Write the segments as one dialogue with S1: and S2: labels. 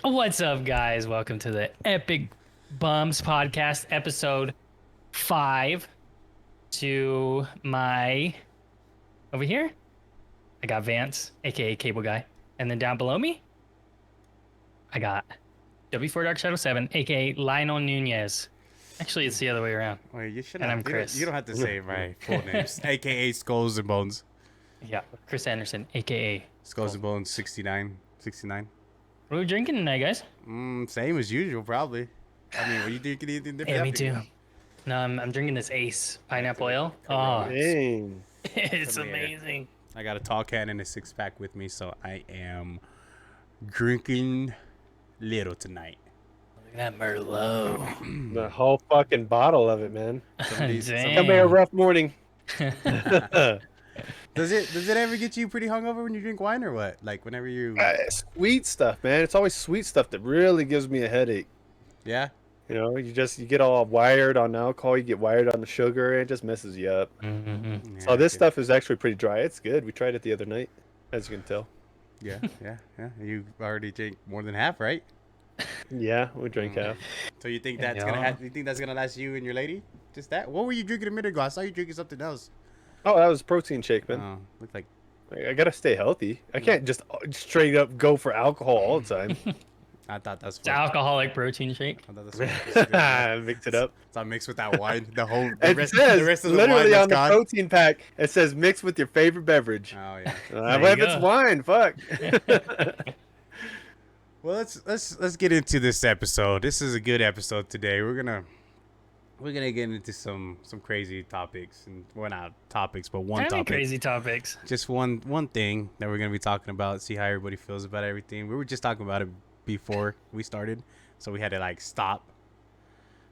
S1: What's up, guys? Welcome to the EpicBumz podcast, episode 5. To my over here, I got Vance, aka CableGuy, and then down below me, I got W4 Dark Shadow 7, aka Lionel Nunez. Actually, it's the other way around.
S2: Wait, you should.
S1: And I'm Chris.
S2: You don't have to say my full names, aka SkullsnBones.
S1: Yeah, Chris Anderson, aka
S2: SkullsnBones 69.
S1: What are we drinking tonight, guys?
S2: Same as usual, probably. I mean, were you drinking anything different?
S1: Yeah, me too. No, I'm drinking this Ace pineapple ale. Oh,
S3: Dang.
S1: it's
S2: Come here.
S1: amazing.
S2: I got a tall can and a 6-pack with me, so I am drinking little tonight.
S1: Look at that Merlot.
S3: The whole fucking bottle of it, man.
S1: Damn.
S3: Gonna be a rough morning.
S2: Does it ever get you pretty hungover when you drink wine or what? Like whenever you
S3: Sweet stuff, man. It's always sweet stuff that really gives me a headache.
S2: yeah.
S3: You know, you get all wired on alcohol, you get wired on the sugar, and it just messes you up.
S1: Mm-hmm.
S3: So this stuff is actually pretty dry. It's good. We tried it the other night, as you can tell.
S2: Yeah. You already drink more than half, right?
S3: Yeah, we drank half.
S2: So you think
S1: Yeah.
S2: you think that's gonna last you and your lady? Just that? What were you drinking a minute ago? I saw you drinking something else.
S3: Oh, that was protein shake, man.
S2: Oh, looked like
S3: I gotta stay healthy. I can't just straight up go for alcohol all the time.
S2: I thought that's
S1: It's alcoholic protein shake.
S2: I thought that's what it was doing.
S3: Mix it up.
S2: So I mixed with that wine. The
S3: It says
S2: the rest of the
S3: literally
S2: wine
S3: on the
S2: gone.
S3: protein pack. It says mix with your favorite beverage.
S2: Oh yeah.
S1: There
S3: What
S1: you
S3: if it's
S1: go.
S3: wine? Fuck.
S2: Well, let's get into this episode. This is a good episode today. We're gonna get into some crazy topics, and well, not topics, but one
S1: Kind of
S2: topic.
S1: crazy topics.
S2: Just one thing that we're gonna be talking about. See how everybody feels about everything. We were just talking about it before we started, so we had to like stop.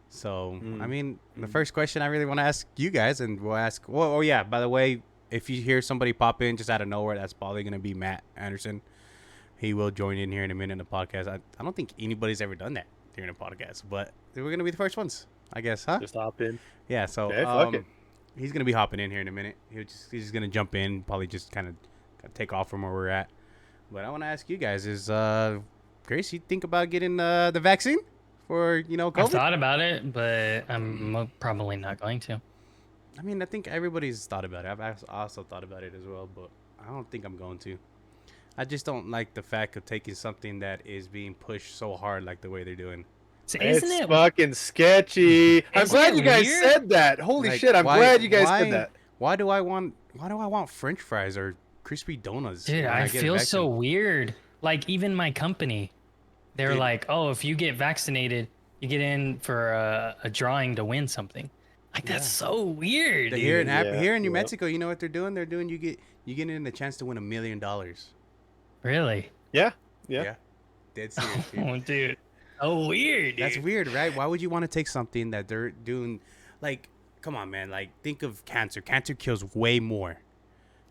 S2: So I mean, the first question I really want to ask you guys, and we'll ask. Well, oh yeah. By the way, if you hear somebody pop in just out of nowhere, that's probably gonna be Matt Anderson. He will join in here in a minute in the podcast. I don't think anybody's ever done that during a podcast, but we're gonna be the first ones, I guess, huh?
S3: Just hop in.
S2: Yeah. So
S3: Okay, fuck it.
S2: he's gonna be hopping in here in a minute. He's just gonna jump in, probably just kind of take off from where we're at. But I want to ask you guys: is Grace, you think about getting the vaccine for
S1: I've
S2: COVID?
S1: thought about it, but I'm probably not going to.
S2: I mean, I think everybody's thought about it. I've also thought about it as well, but I don't think I'm going to. I just don't like the fact of taking something that is being pushed so hard like the way they're doing.
S1: So isn't
S3: It's
S1: it?
S3: fucking sketchy. I'm
S1: Isn't
S3: glad
S1: it
S3: you guys
S1: weird?
S3: said that. Holy
S2: Like,
S3: shit! I'm
S2: why-
S3: glad you guys
S2: why-
S3: said that.
S2: Why do I want French fries or crispy donuts?
S1: Dude,
S2: when
S1: I
S2: get a
S1: feel so
S2: vaccine?
S1: weird. Like even my company, they're
S2: Dude.
S1: like, "Oh, if you get vaccinated, you get in for a drawing to win something." Like that's so weird.
S2: Here in
S1: Dude.
S3: Yeah,
S2: here in New
S3: yep.
S2: Mexico, you know what they're doing? They're doing you get in the chance to win $1 million.
S1: Really?
S3: Yeah.
S2: Dead serious. Dude.
S1: Oh, dude. Oh, weird. Dude.
S2: That's weird, right? Why would you want to take something that they're doing? Like, come on, man. Like, think of cancer. Cancer kills way more.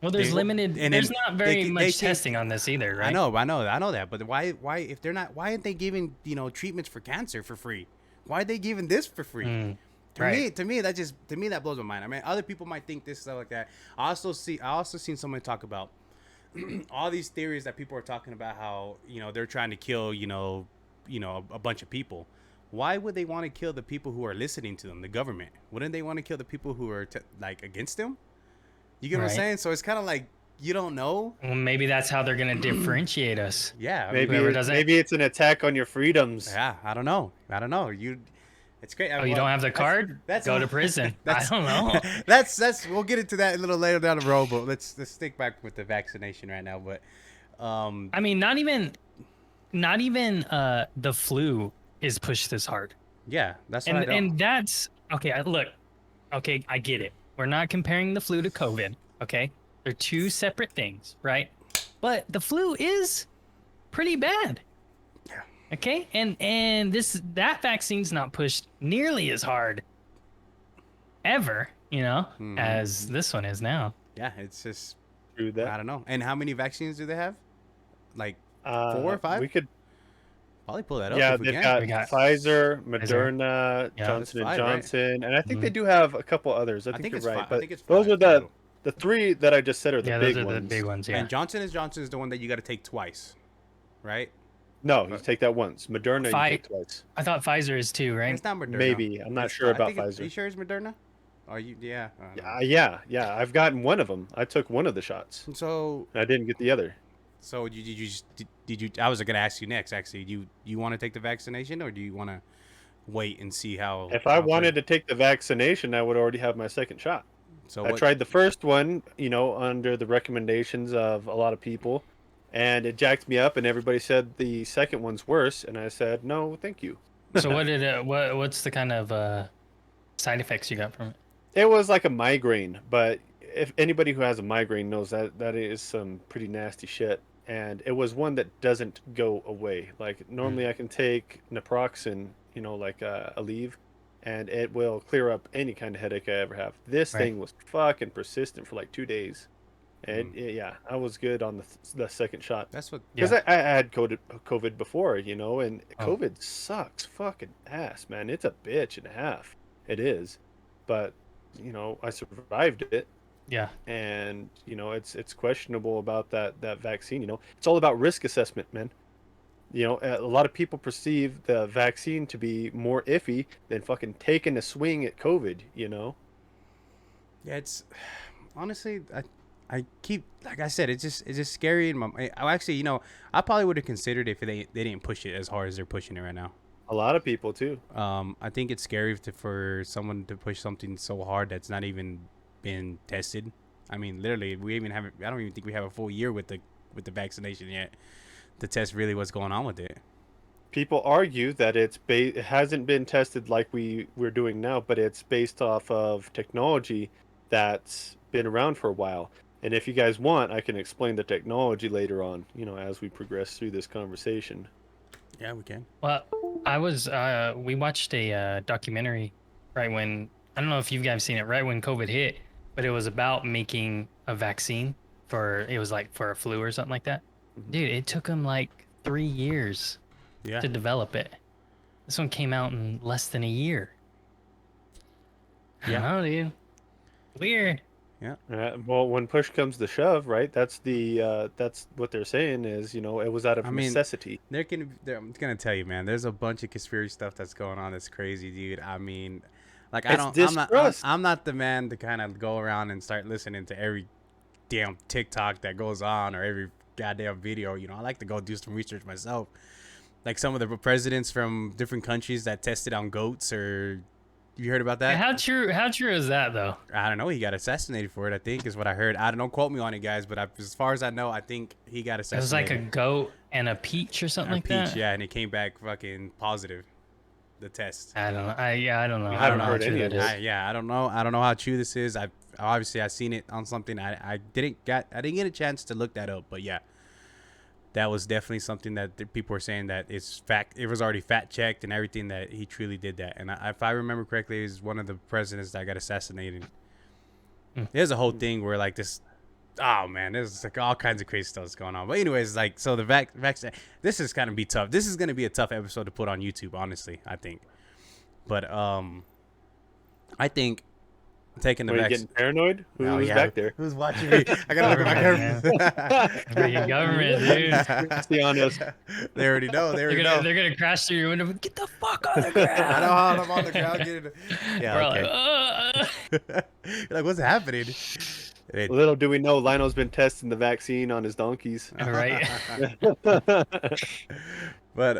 S1: Well, there's
S2: They-
S1: limited.
S2: and
S1: There's
S2: then
S1: not very
S2: they
S1: much
S2: can-
S1: testing on this either, right?
S2: I know that. But why if they're not? Why aren't they giving treatments for cancer for free? Why are they giving this for free?
S1: right.
S2: To me that blows my mind. I mean, other people might think this stuff like that. I also seen someone talk about all these theories that people are talking about how they're trying to kill a bunch of people. Why would they want to kill the people who are listening to them, the government? Wouldn't they want to kill the people who are like against them? You get what I'm
S1: Right.
S2: saying? So it's kind of like you don't know.
S1: Well, maybe that's how they're gonna differentiate us.
S2: Yeah, I mean,
S3: Maybe
S1: whoever doesn't-
S3: maybe it's an attack on your freedoms.
S2: yeah. I don't know. It's great.
S1: Oh, you don't have the card? Go to prison. I don't know.
S2: That's we'll get into that a little later down the road, but let's stick back with the vaccination right now. But
S1: I mean, not even the flu is pushed this hard.
S2: yeah, that's what I don't.
S1: And that's okay. Look, okay, I get it. We're not comparing the flu to COVID. Okay, they're two separate things, right? But the flu is pretty bad.
S2: Yeah.
S1: Okay, and that vaccine's not pushed nearly as hard ever, as this one is now.
S2: Yeah, it's just
S3: True
S2: I
S3: that.
S2: don't know. And how many vaccines do they have? Like 4 or 5?
S3: We could.
S2: Probably pull that up.
S3: Yeah,
S2: if we
S3: they've
S2: can.
S3: got
S1: We got
S3: Pfizer, Moderna,
S1: Yeah.
S3: Johnson
S2: That's
S3: and
S2: 5, right?
S3: Johnson, and I think they do have a couple others. I think
S2: it's
S3: you're right,
S2: 5. I
S3: but
S2: think it's
S3: those
S2: 5
S3: are the
S2: total.
S3: the 3 that I just said are the
S1: Yeah,
S3: big
S1: those are
S3: ones.
S1: the big ones. Yeah.
S2: And Johnson & Johnson is the one that you got to take twice, right?
S3: No, you take that once. Moderna, you take twice.
S1: I thought Pfizer is too, right?
S2: It's not Moderna.
S3: Maybe. I'm not sure about Pfizer.
S2: Are you sure it's Moderna? Are you? Yeah.
S3: Yeah. I've gotten one of them. I took one of the shots.
S2: So
S3: I didn't get the other.
S2: So did you? I was gonna ask you next. Actually, do you want to take the vaccination, or do you want to wait and see how?
S3: If I wanted to take the vaccination, I would already have my second shot.
S2: So
S3: I tried the first one, under the recommendations of a lot of people, and it jacked me up. And everybody said the second one's worse, and I said no, thank you.
S1: So what's the kind of side effects you got from it?
S3: It was like a migraine, but if anybody who has a migraine knows that is some pretty nasty shit. And it was one that doesn't go away. Like normally I can take naproxen, like Aleve, and it will clear up any kind of headache I ever have. This thing was fucking persistent for like 2 days. And yeah, I was good on the second shot.
S2: That's what,
S3: because I had COVID before, and COVID sucks fucking ass, man. It's a bitch and a half. It is, but I survived it.
S1: Yeah.
S3: And it's questionable about that vaccine. It's all about risk assessment, man. A lot of people perceive the vaccine to be more iffy than fucking taking a swing at COVID.
S2: Yeah, it's honestly, I keep, like I said, it's just scary. In actually, I probably would have considered if they didn't push it as hard as they're pushing it right now.
S3: A lot of people too.
S2: I think it's scary for someone to push something so hard that's not even been tested. I mean, literally, I don't even think we have a full year with the vaccination yet to test really what's going on with it.
S3: People argue that it hasn't been tested like we're doing now, but it's based off of technology that's been around for a while. And if you guys want, I can explain the technology later on, as we progress through this conversation.
S2: Yeah, we can.
S1: Well, we watched a documentary right when, I don't know if you guys seen it, right when COVID hit, but it was about making a vaccine it was like for a flu or something like that. Dude, it took them like 3 years to develop it. This one came out in less than a year. Yeah. I don't know, dude. Weird.
S2: Yeah.
S3: Well, when push comes to shove, right? That's what they're saying is, it was out of necessity.
S2: I'm gonna tell you, man. There's a bunch of conspiracy stuff that's going on. That's crazy, dude. I mean, like I'm not the man to kind of go around and start listening to every damn TikTok that goes on or every goddamn video. I like to go do some research myself. Like some of the presidents from different countries that tested on goats, or you heard about that?
S1: How true is that though?
S2: I don't know. He got assassinated for it, I think, is what I heard. I don't know. Quote me on it, guys. But as far as I know, I think he got assassinated.
S1: It was like a goat and a peach or something like that.
S2: Yeah, and it came back fucking positive. The test.
S1: I don't know. I don't know.
S3: I haven't heard any of this.
S2: I don't know. I don't know how true this is. I've seen it on something. I didn't get a chance to look that up, but yeah, that was definitely something that people were saying that it's fact. It was already fact checked and everything that he truly did that. And if I remember correctly, he was one of the presidents that got assassinated. There's a whole thing where like this. Oh man, there's like all kinds of crazy stuff that's going on. But anyways, like so the vaccine. This is gonna be tough. This is gonna be a tough episode to put on YouTube, honestly. I think. But I think taking the vaccine.
S3: Getting paranoid? Who's back there?
S2: Who's watching me? I gotta look at my camera.
S1: Freaking government, dude.
S3: Let's be honest.
S2: They already know. They're
S1: gonna crash through your window. Get the fuck on the ground.
S2: I know how I'm on the ground getting.
S1: Yeah.
S2: Okay. Like, what's happening?
S3: Little do we know, Lionel's been testing the vaccine on his donkeys.
S1: All right.
S2: But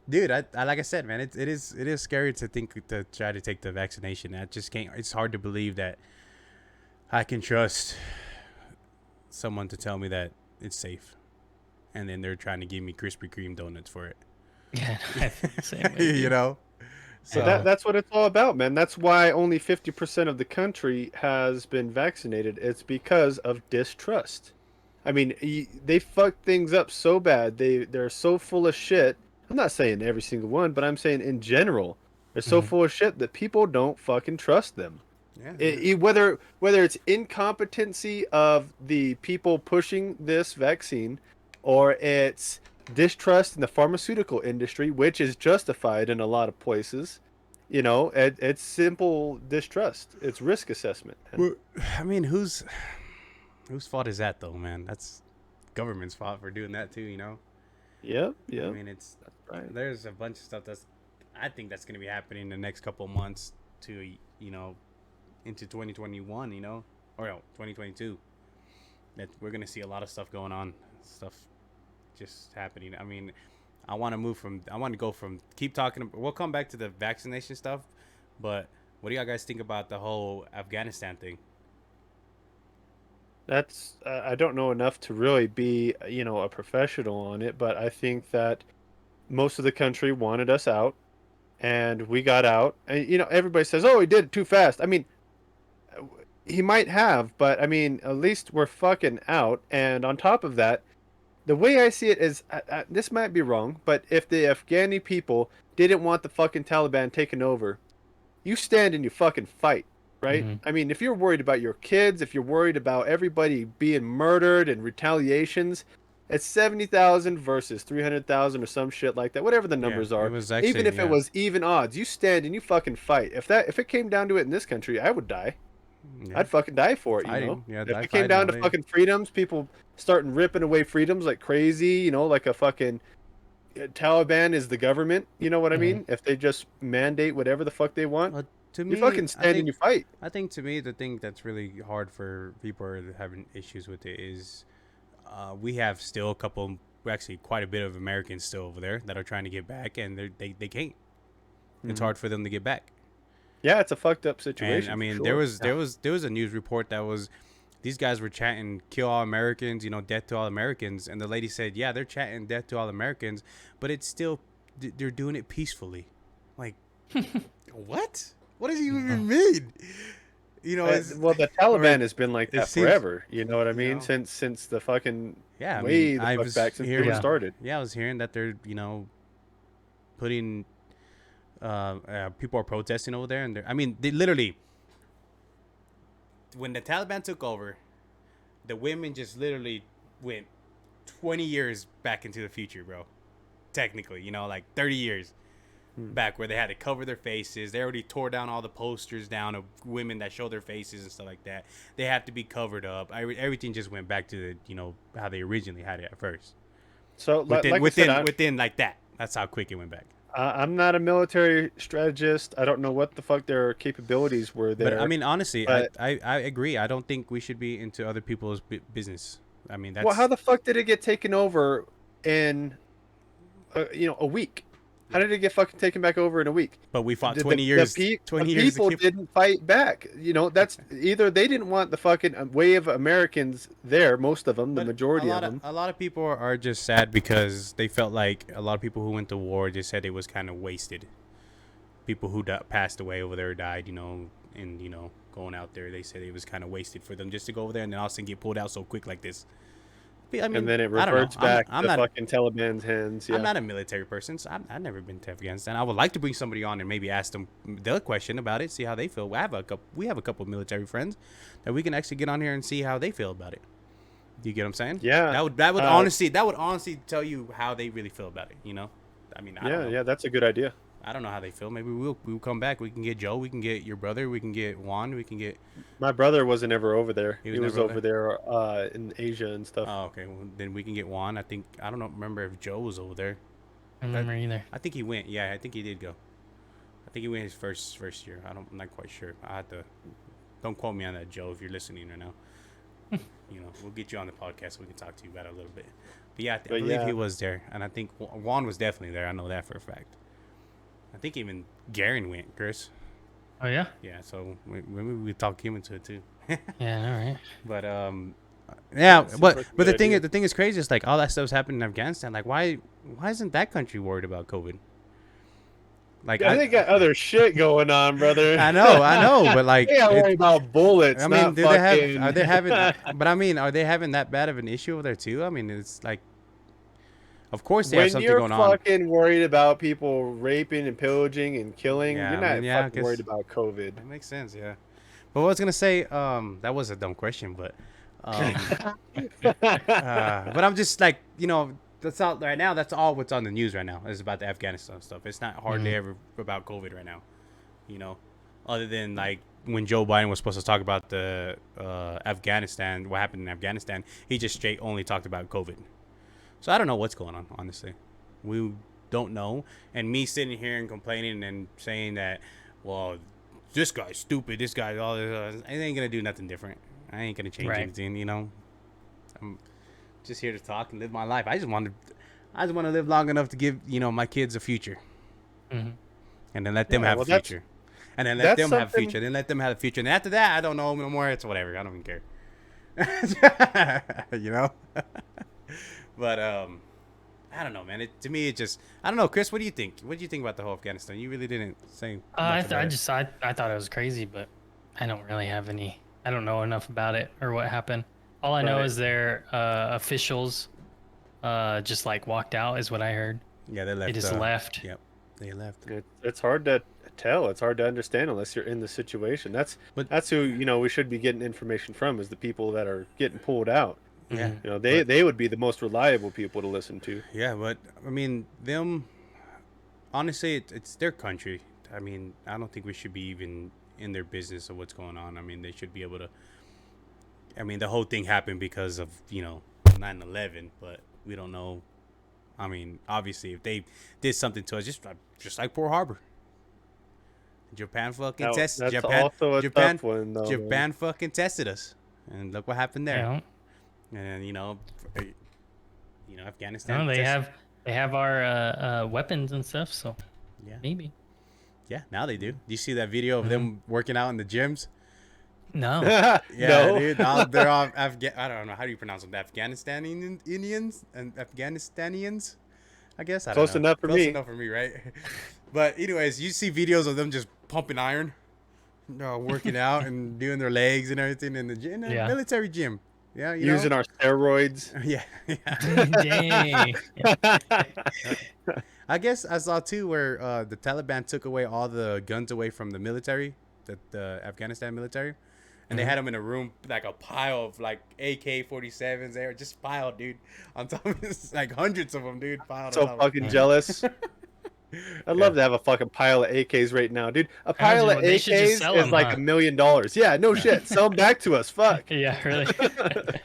S2: dude, I like I said, man, it is scary to try to take the vaccination. I just can't. It's hard to believe that I can trust someone to tell me that it's safe, and then they're trying to give me Krispy Kreme donuts for it.
S1: Yeah, same way,
S3: So that's what it's all about, man. That's why only 50% of the country has been vaccinated. It's because of distrust. I mean, they fuck things up so bad. They're so full of shit. I'm not saying every single one, but I'm saying in general, they're so full of shit that people don't fucking trust them. Yeah. Whether it's incompetency of the people pushing this vaccine, or it's distrust in the pharmaceutical industry, which is justified in a lot of places. It's simple distrust. It's risk assessment.
S2: Well, I mean, whose fault is that though, man? That's government's fault for doing that too.
S3: Yep.
S2: I mean, it's
S3: Right.
S2: there's a bunch of stuff I think that's going to be happening in the next couple of months to into 2021, or no, 2022. That we're going to see a lot of stuff going on, stuff just happening. I mean, I want to go from keep talking. We'll come back to the vaccination stuff, but what do y'all guys think about the whole Afghanistan thing?
S3: That's I don't know enough to really be a professional on it, but I think that most of the country wanted us out, and we got out. And everybody says, "Oh, he did it too fast." I mean, he might have, but I mean, at least we're fucking out. And on top of that, the way I see it is, this might be wrong, but if the Afghani people didn't want the fucking Taliban taken over, you stand and you fucking fight, right?
S1: Mhm.
S3: I mean, if you're worried about your kids, if you're worried about everybody being murdered and retaliations, it's 70,000 versus 300,000 or some shit like that, whatever the numbers are.
S2: It was actually,
S3: Even if it was even odds, you stand and you fucking fight. If it came down to it in this country, I would die.
S2: yeah,
S3: I'd fucking die for it,
S2: fighting. Yeah,
S3: If
S2: die
S3: it came
S2: fighting
S3: down
S2: all
S3: to
S2: day.
S3: fucking freedoms, people starting ripping away freedoms like crazy, like a fucking Taliban is the government, you know what I
S1: Mhm.
S3: mean? If they just mandate whatever the fuck they want,
S2: Well, to
S3: you
S2: me,
S3: fucking stand and you fight.
S2: I think to me the thing that's really hard for people who are having issues with it is we have still actually quite a bit of Americans still over there that are trying to get back, and they can't. It's
S3: Mhm.
S2: hard for them to get back.
S3: Yeah, it's a fucked up
S2: And
S3: situation.
S2: I mean,
S3: for
S2: there
S3: sure.
S2: was a news report that was these guys were chanting "kill all Americans," death to all Americans, and the lady said, "Yeah, they're chanting death to all Americans, but it's still they're doing it peacefully." Like, what? What does it even mean?
S3: Well, the
S2: or
S3: Taliban has been like
S2: it
S3: that
S2: seems,
S3: forever. You know what I mean?
S2: know.
S3: Since the fucking
S2: Yeah, I mean,
S3: way the
S2: I
S3: fuck
S2: was
S3: back since they
S2: hearing,
S3: were started.
S2: yeah, I was hearing that they're, putting, people are protesting over there, and I mean, they literally, when the Taliban took over, the women just literally went 20 years back into the future, bro. Technically, like 30 years back, where they had to cover their faces. They already tore down all the posters down of women that show their faces and stuff like that. They have to be covered up. Everything just went back to how they originally had it at first.
S3: So,
S2: Within
S3: like I said,
S2: within like that. That's how quick it went back.
S3: I'm not a military strategist. I don't know what the fuck their capabilities were
S2: But
S3: there.
S2: I mean, honestly,
S3: But
S2: I agree. I don't think we should be into other people's business. I mean,
S3: well, how
S2: that's
S3: the fuck did it get taken over in a week? How did it get fucking taken back over in a week?
S2: but we fought
S3: The,
S2: 20
S3: the,
S2: years.
S3: the, pe-
S2: 20
S3: the
S2: years to
S3: people
S2: keep.
S3: didn't fight back. That's either they didn't want the fucking way of Americans there, most of them, the
S2: But
S3: majority of them.
S2: a lot of people are just sad because they felt like a lot of people who went to war just said it was kind of wasted. People who passed away over there died, and going out there, they said it was kind of wasted for them just to go over there and then all of a sudden get pulled out so quick like this. But, I mean,
S3: And then it
S2: I don't know.
S3: reverts back
S2: I'm
S3: to
S2: not.
S3: fucking Taliban's hands. Yeah.
S2: I'm not a military person, so I've never been to Afghanistan. I would like to bring somebody on and maybe ask them the question about it, see how they feel. We have a couple of military friends that we can actually get on here and see how they feel about it. Do you get what I'm saying?
S3: Yeah.
S2: That would honestly tell you how they really feel about it. I mean, I don't know.
S3: Yeah, that's a good idea.
S2: I don't know how they feel. Maybe we'll come back. We can get Joe. We can get your brother. We can get Juan. We can get.
S3: My brother wasn't ever over there.
S2: He
S3: He
S2: was
S3: was
S2: never
S3: over there in Asia and stuff.
S2: Oh, okay. Well, then we can get Juan. I don't know. Remember if Joe was over there?
S1: I don't remember either.
S2: I think he went. Yeah, I think he did go. I think he went his first year. I'm not quite sure. I had to. Don't quote me on that, Joe, if you're listening right now. We'll get you on the podcast so we can talk to you about it a little bit. But yeah, I believe
S3: yeah.
S2: he was there, and I think Juan was definitely there. I know that for a fact. I think even Garen went, Chris.
S1: Oh yeah.
S2: Yeah, so maybe we talk him into it too.
S1: Yeah. All right.
S2: But yeah,
S3: That's a
S2: but
S3: pretty
S2: the
S3: good
S2: thing
S3: idea.
S2: is, crazy. It's like all that stuff's happening in Afghanistan. Like, why isn't that country worried about COVID? Like,
S3: They got other shit going on, brother.
S2: I know, but like,
S3: They got worried about bullets.
S2: I mean,
S3: not
S2: do they have?
S3: fucking...
S2: Are they having? But I mean, are they having that bad of an issue over there too? I mean, it's like, of course they have
S3: When
S2: something
S3: you're
S2: going on.
S3: fucking worried about people raping and pillaging and killing,
S2: Yeah,
S3: you're
S2: I
S3: not
S2: mean, yeah, I
S3: fucking
S2: guess-
S3: worried about COVID.
S2: That makes sense, yeah. But what I was gonna say, that was a dumb question, but, but I'm just like, that's all right now. That's all what's on the news right now is about the Afghanistan stuff. It's not hardly ever about COVID right now, other than like when Joe Biden was supposed to talk about the Afghanistan, what happened in Afghanistan, he just straight only talked about COVID. So I don't know what's going on, honestly. We don't know. And me sitting here and complaining and saying that, well, this guy's stupid, this guy's all this, it ain't going to do nothing different. I ain't going to change anything, you know. I'm just here to talk and live my life. I just want to live long enough to give, you know, my kids a future.
S1: Mm-hmm.
S2: And then let them have a future. And then let them have a future. Then let them have a future. And after that, I don't know no more. It's whatever. I don't even care. You know? But I don't know, man. To me, it just, I don't know. Chris, what do you think? What do you think about the whole Afghanistan? You really didn't say much
S1: I
S2: about it.
S1: thought it was crazy, but I don't really have any. I don't know enough about it or what happened. All I know is their officials just like walked out, is what I heard.
S2: Yeah, they left.
S1: They just left.
S2: Yep, they left.
S3: It's hard to tell. It's hard to understand unless you're in the situation. That's who, you know, we should be getting information from, is the people that are getting pulled out.
S2: Yeah,
S3: you know, they would be the most reliable people to listen to.
S2: Yeah, but I mean, them. Honestly, it's their country. I mean, I don't think we should be even in their business of what's going on. I mean, they should be able to. I mean, the whole thing happened because of, you know, 9/11, but we don't know. I mean, obviously, if they did something to us, just like Pearl Harbor. Japan fucking tested. Japan fucking tested us, and look what happened there.
S1: Yeah.
S2: And you know, Afghanistan.
S1: No, they have our weapons and stuff, so
S2: yeah,
S1: maybe.
S2: Yeah, now they do. Do you see that video of them working out in the gyms?
S1: No.
S2: Yeah,
S3: No.
S2: dude. Now they're all I don't know how do you pronounce them. Afghanistani Indians and Afghanistanians. I guess I don't know.
S3: Close enough for me.
S2: Close enough for me, right? But anyways, you see videos of them just pumping iron, working out and doing their legs and everything in the gym, military gym. Yeah,
S3: using our steroids.
S2: Yeah.
S1: Dang.
S2: I guess I saw too where the Taliban took away all the guns away from the military, the Afghanistan military, and they had them in a room like a pile of like AK-47s there, just piled, dude, on top of this, like hundreds of them, dude, piled.
S3: So fucking jealous. I'd love to have a fucking pile of AKs right now, dude. A pile of AKs is like $1 million. Yeah, no shit. Sell them back to us. Fuck.
S1: Yeah, really.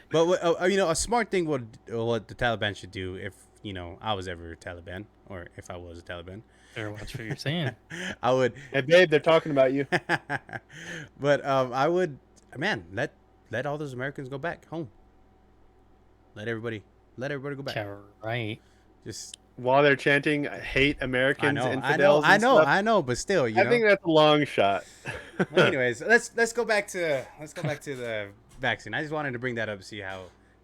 S2: But you know, a smart thing what the Taliban should do, if you know I was ever a Taliban, or if I was a Taliban.
S1: Better watch what you're saying.
S2: I would.
S3: Hey babe, they're talking about you.
S2: But I would, man, let all those Americans go back home. Let everybody go back.
S1: Yeah, right.
S2: Just.
S3: While they're chanting "hate Americans," infidels.
S2: I know, but still, I
S3: think that's a long shot.
S2: Anyways, let's go back to the vaccine. I just wanted to bring that up to see how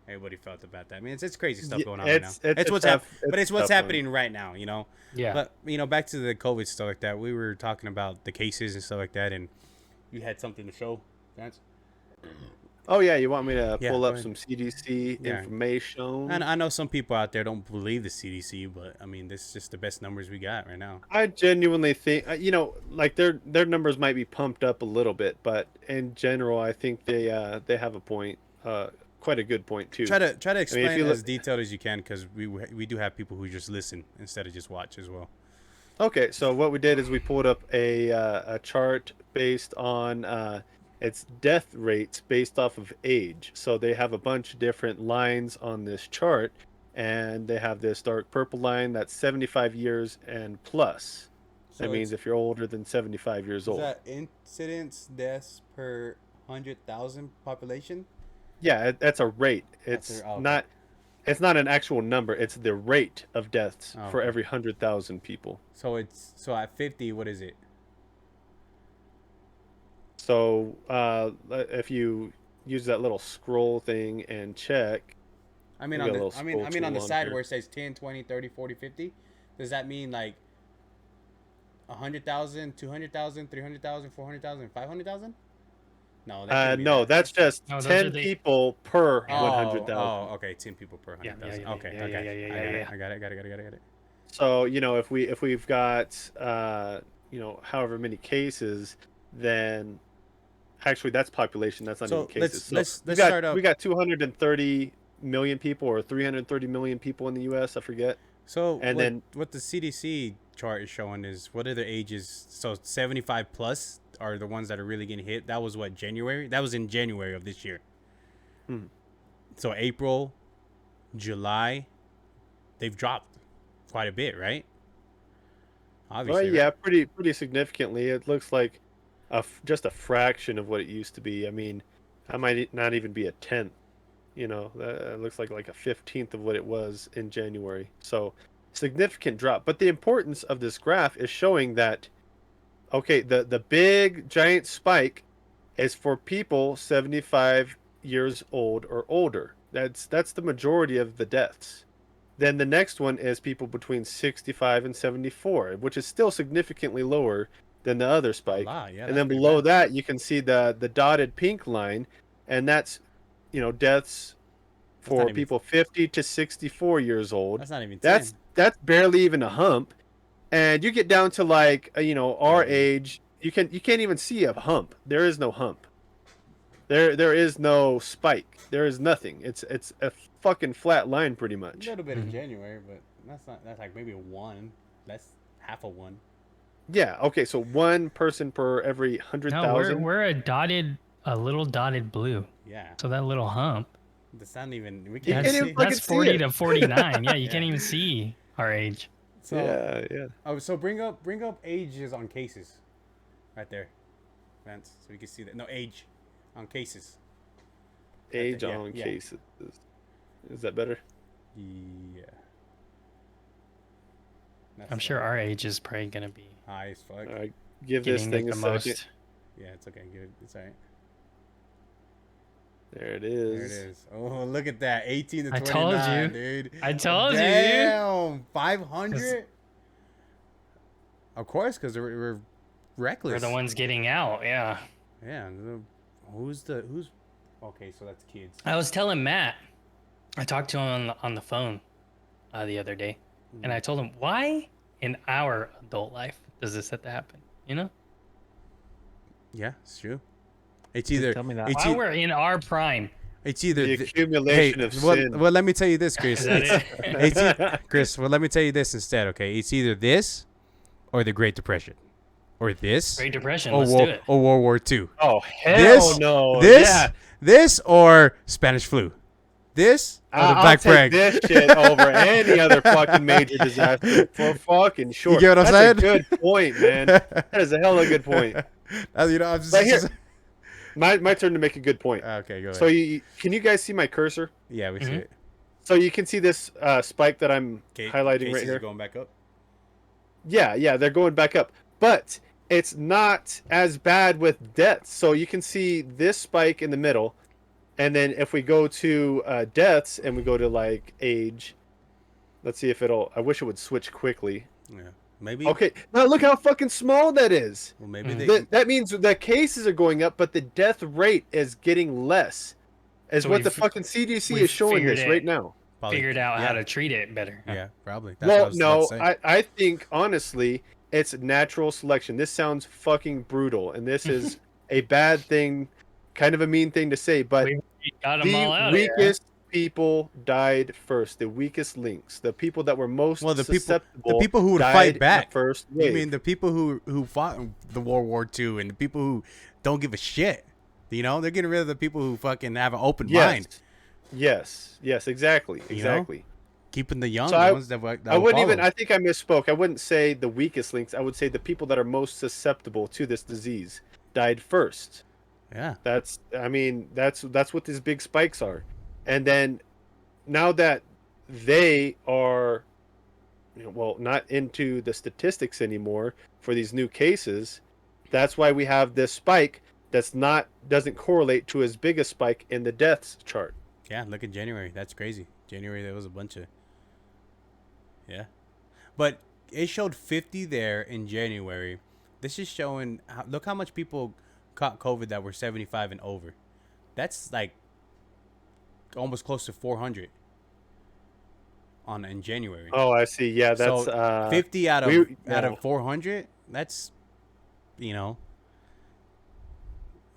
S2: everybody felt about that. I mean, it's crazy stuff going on right now. It's what's happening right now, you know.
S1: Yeah.
S2: But you know, back to the COVID stuff like that. We were talking about the cases and stuff like that, and you had something to show, Vance.
S3: Oh yeah, you want me to pull up some CDC information?
S2: And I know some people out there don't believe the CDC, but I mean, this is just the best numbers we got right now.
S3: I genuinely think, you know, like their numbers might be pumped up a little bit, but in general, I think they have a point, quite a good point too.
S2: Try to explain as detailed as you can, because we do have people who just listen instead of just watch as well.
S3: Okay, so what we did is we pulled up a chart based on it's death rates based off of age. So they have a bunch of different lines on this chart, and they have this dark purple line that's 75 years and plus. So that means if you're older than 75 years old.
S2: Is that incidence deaths per 100,000 population?
S3: Yeah, that's a rate. It's not an actual number. It's the rate of deaths for every 100,000 people.
S2: So at 50, what is it?
S3: So if you use that little scroll thing and check,
S2: I mean on the side where it says 10, 20, 30, 40, 50, does that mean like 100,000, 200,000, 300,000, 400,000, 500,000? No,
S3: no, that's just 10 people per 100,000.
S2: Oh, okay, 10 people per 100,000. Okay, I got it.
S3: So, you know, if we've got you know, however many cases, then actually that's population, that's not even cases.
S2: Let's start up.
S3: We got 230 million people or 330 million people in the US, I forget.
S2: So what the CDC chart is showing is what are the ages. So 75 plus are the ones that are really getting hit. That was January? That was in January of this year. So April, July, they've dropped quite a bit, right?
S3: Well,
S2: Obviously,
S3: yeah,
S2: right?
S3: pretty significantly. It looks like just a fraction of what it used to be. I mean, I might not even be a tenth. You know, that looks like a 15th of what it was in January. So significant drop. But the importance of this graph is showing that okay, the big giant spike is for people 75 years old or older. That's the majority of the deaths. Then the next one is people between 65 and 74, which is still significantly lower than the other
S2: A
S3: spike.
S2: lot, yeah.
S3: And
S2: That's
S3: then
S2: pretty
S3: below
S2: bad.
S3: that, you can see the dotted pink line, and that's, deaths
S2: That's not
S3: for
S2: even.
S3: people 50 to 64 years old.
S2: That's not even
S3: That's
S2: 10.
S3: that's barely even a hump. And you get down to our
S2: 30.
S3: age, you can't even see a hump. There is no hump. There is no spike. There is nothing. It's a fucking flat line pretty
S2: A
S3: much.
S2: little bit in
S1: Mhm.
S2: January, but that's not. That's like maybe one. That's half a one.
S3: Yeah, okay, so one person per every
S1: No, we're
S3: 100,000.
S1: we're a little dotted blue.
S2: Yeah.
S1: So that little hump,
S2: That's not even. We
S3: You
S2: can't
S3: can't
S2: even
S1: that's
S3: even
S2: see.
S3: fucking
S1: that's
S3: see
S1: 40
S3: it.
S1: to 49. Yeah, you can't
S2: Yeah.
S1: even see our age.
S2: So,
S3: Yeah.
S2: so bring up ages on cases, right there, Vance, so we can see that. No, age on cases. Right
S3: Age
S2: there. Yeah,
S3: on
S2: yeah.
S3: cases. Is that better?
S2: Yeah. That's
S1: I'm sure our age is probably gonna be
S2: high as fuck.
S3: All right, give this
S1: getting
S3: thing
S1: it
S3: a
S1: the
S3: second.
S1: most.
S2: Yeah, it's okay. Good. It's alright.
S3: There it
S2: There
S3: is.
S2: it is. Oh, look at that. 18 to
S1: I
S2: 29,
S1: told you.
S2: dude.
S1: I told you, dude.
S2: Damn. 500? Of course, because we're reckless.
S1: We're the ones getting out. Yeah.
S2: Yeah. Who's. Okay, so that's kids.
S1: I was telling Matt. I talked to him on the phone the other day, and I told him, why in our adult life does this have to happen? You know,
S2: Yeah, it's true. It's either.
S4: Tell me that.
S2: It's,
S1: while we're in our prime.
S2: it's either.
S3: The
S2: Hey,
S3: accumulation of sin.
S2: well, let me tell you this, Chris.
S1: Is that it?
S2: Chris, well, let me tell you this instead, okay? It's either this or the Great Depression. Or this.
S1: Great Depression.
S2: Or,
S1: Let's do it.
S2: or World War II.
S3: Oh, hell
S2: This,
S3: no.
S2: This,
S3: Yeah.
S2: this or Spanish flu. This or the
S3: I'll
S2: Black
S3: take
S2: Plague.
S3: this shit over any other fucking major disaster for fucking sure.
S2: You get what I'm
S3: That's
S2: saying?
S3: a good point, man. That is a hella good point.
S2: You know, I'm just,
S3: Right here. My turn to make a good point.
S2: Okay, go ahead.
S3: So can you guys see my cursor?
S2: Yeah, we see
S1: Mhm.
S2: it.
S3: So you can see this spike that I'm highlighting
S2: Cases
S3: right
S2: are
S3: here.
S2: going back up.
S3: Yeah, they're going back up. But it's not as bad with deaths. So you can see this spike in the middle. And then if we go to deaths and we go to like age, let's see if it'll. I wish it would switch quickly.
S2: Yeah, maybe.
S3: Okay, now look how fucking small that is.
S2: Well, maybe
S1: Mhm.
S2: they.
S3: That means the cases are going up, but the death rate is getting less. Is
S1: So
S3: what the
S1: we've-
S3: fucking CDC
S1: we've
S3: is showing
S1: figured
S3: this
S1: it.
S3: right now.
S2: probably-
S1: Figured out
S2: yeah,
S1: how to treat it better.
S2: Yeah, probably. That's what I
S3: Well,
S2: was
S3: no,
S2: about to say.
S3: I think honestly, it's natural selection. This sounds fucking brutal, and this is a bad thing, kind of a mean thing to say, but
S1: We got them all
S3: the
S1: out. Here.
S3: weakest people died first. The weakest links, the people that were most
S2: Well, the
S3: susceptible,
S2: people who would
S3: died
S2: fight
S3: in
S2: back.
S3: the first
S2: I
S3: wave.
S2: mean, the people who fought the World War II and the people who don't give a shit. You know, they're getting rid of the people who fucking have an open mind.
S3: Yes, exactly,
S2: You know? Keeping the young
S3: So I-
S2: ones that
S3: I wouldn't
S2: follow.
S3: even. I think I misspoke. I wouldn't say the weakest links. I would say the people that are most susceptible to this disease died first.
S2: Yeah.
S3: That's what these big spikes are. And then now that they are not into the statistics anymore for these new cases, that's why we have this spike doesn't correlate to as big a spike in the deaths chart.
S2: Yeah, look at January. That's crazy. January, there was a bunch of. Yeah. But it showed 50 there in January. This is showing. Look how much people caught COVID that were 75 and over. That's like almost close to 400 in January.
S3: Oh, I see. Yeah, that's
S2: so 50 out of 400. That's, you know,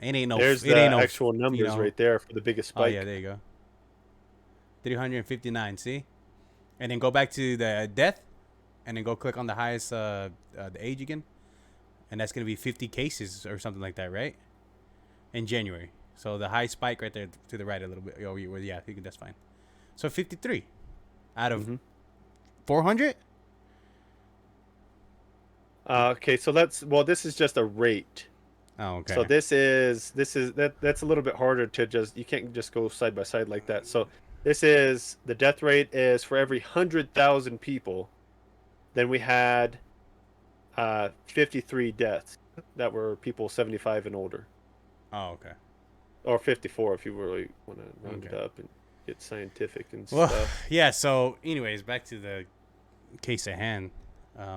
S2: it ain't no.
S3: There's
S2: it
S3: the
S2: ain't no,
S3: actual numbers right there for the biggest
S2: Oh
S3: spike.
S2: yeah, there you go. 359. See, and then go back to the death, and then go click on the highest the age again, and that's gonna be 50 cases or something like that, right? In January. So the high spike right there to the right a little bit. Oh yeah, that's fine. So 53 out of 400?
S3: Okay, so this is just a rate.
S2: Oh, okay.
S3: So that's a little bit harder to just, you can't just go side by side like that. So the death rate is for every 100,000 people. Then we had 53 deaths that were people 75 and older,
S2: Oh, okay.
S3: or 54 if you really want to round it
S2: Okay.
S3: up and get scientific and
S2: Well,
S3: stuff.
S2: yeah. So, anyways, back to the case at hand.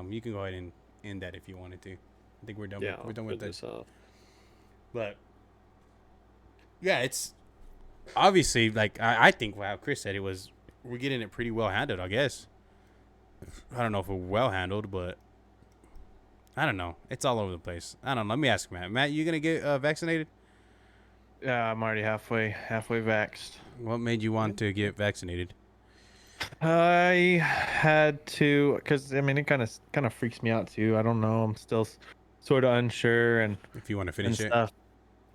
S2: You can go ahead and end that if you wanted to. I think we're done.
S3: Yeah,
S2: We're done with this.
S3: off.
S2: But yeah, it's obviously like I think how Chris said we're getting it pretty well handled. I guess. I don't know if we're well handled, but I don't know. It's all over the place. I don't know. Let me ask Matt. Matt, you gonna get vaccinated?
S4: Yeah, I'm already halfway vaxxed.
S2: What made you want to get vaccinated?
S4: I had to, because I mean, it kind of freaks me out too. I don't know. I'm still sort of unsure and
S2: If you want to finish it.
S4: stuff.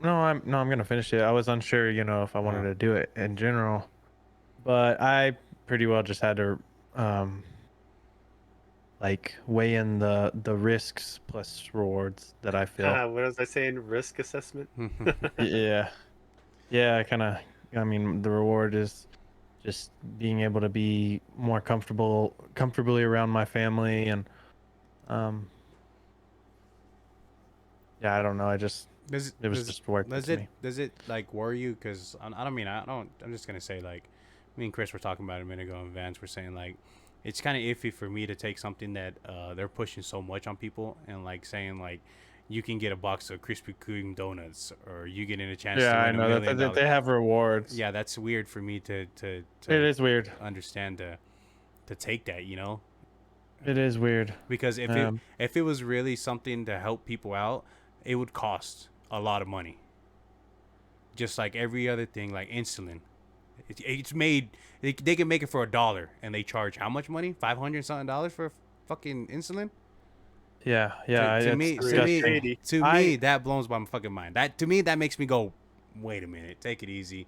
S4: No, I'm gonna finish it. I was unsure, if I wanted to do it in general, but I pretty well just had to, like weigh in the risks plus rewards that I feel.
S3: What was I saying? Risk assessment.
S4: Yeah, I mean, the reward is just being able to be more comfortably around my family, and yeah, I don't know. It was just worth it to me.
S2: Does it like worry you? Because I'm just gonna say, like, me and Chris were talking about it a minute ago in Vans. We're saying like it's kind of iffy for me to take something that they're pushing so much on people, and like saying like you can get a box of Krispy Kreme donuts, or you getting a chance to
S4: Yeah, I
S2: win
S4: know
S2: $1 million.
S4: that they have rewards.
S2: Yeah, that's weird for me to
S4: It is weird.
S2: understand to take that,
S4: It is weird.
S2: because if it was really something to help people out, it would cost a lot of money. Just like every other thing, like insulin, it's made. They can make it for $1, and they charge how much money? $500 something for fucking insulin.
S4: Yeah,
S2: To
S4: it's
S2: me,
S4: disgusting.
S2: to me, that blows my fucking mind. That makes me go, wait a minute, take it easy.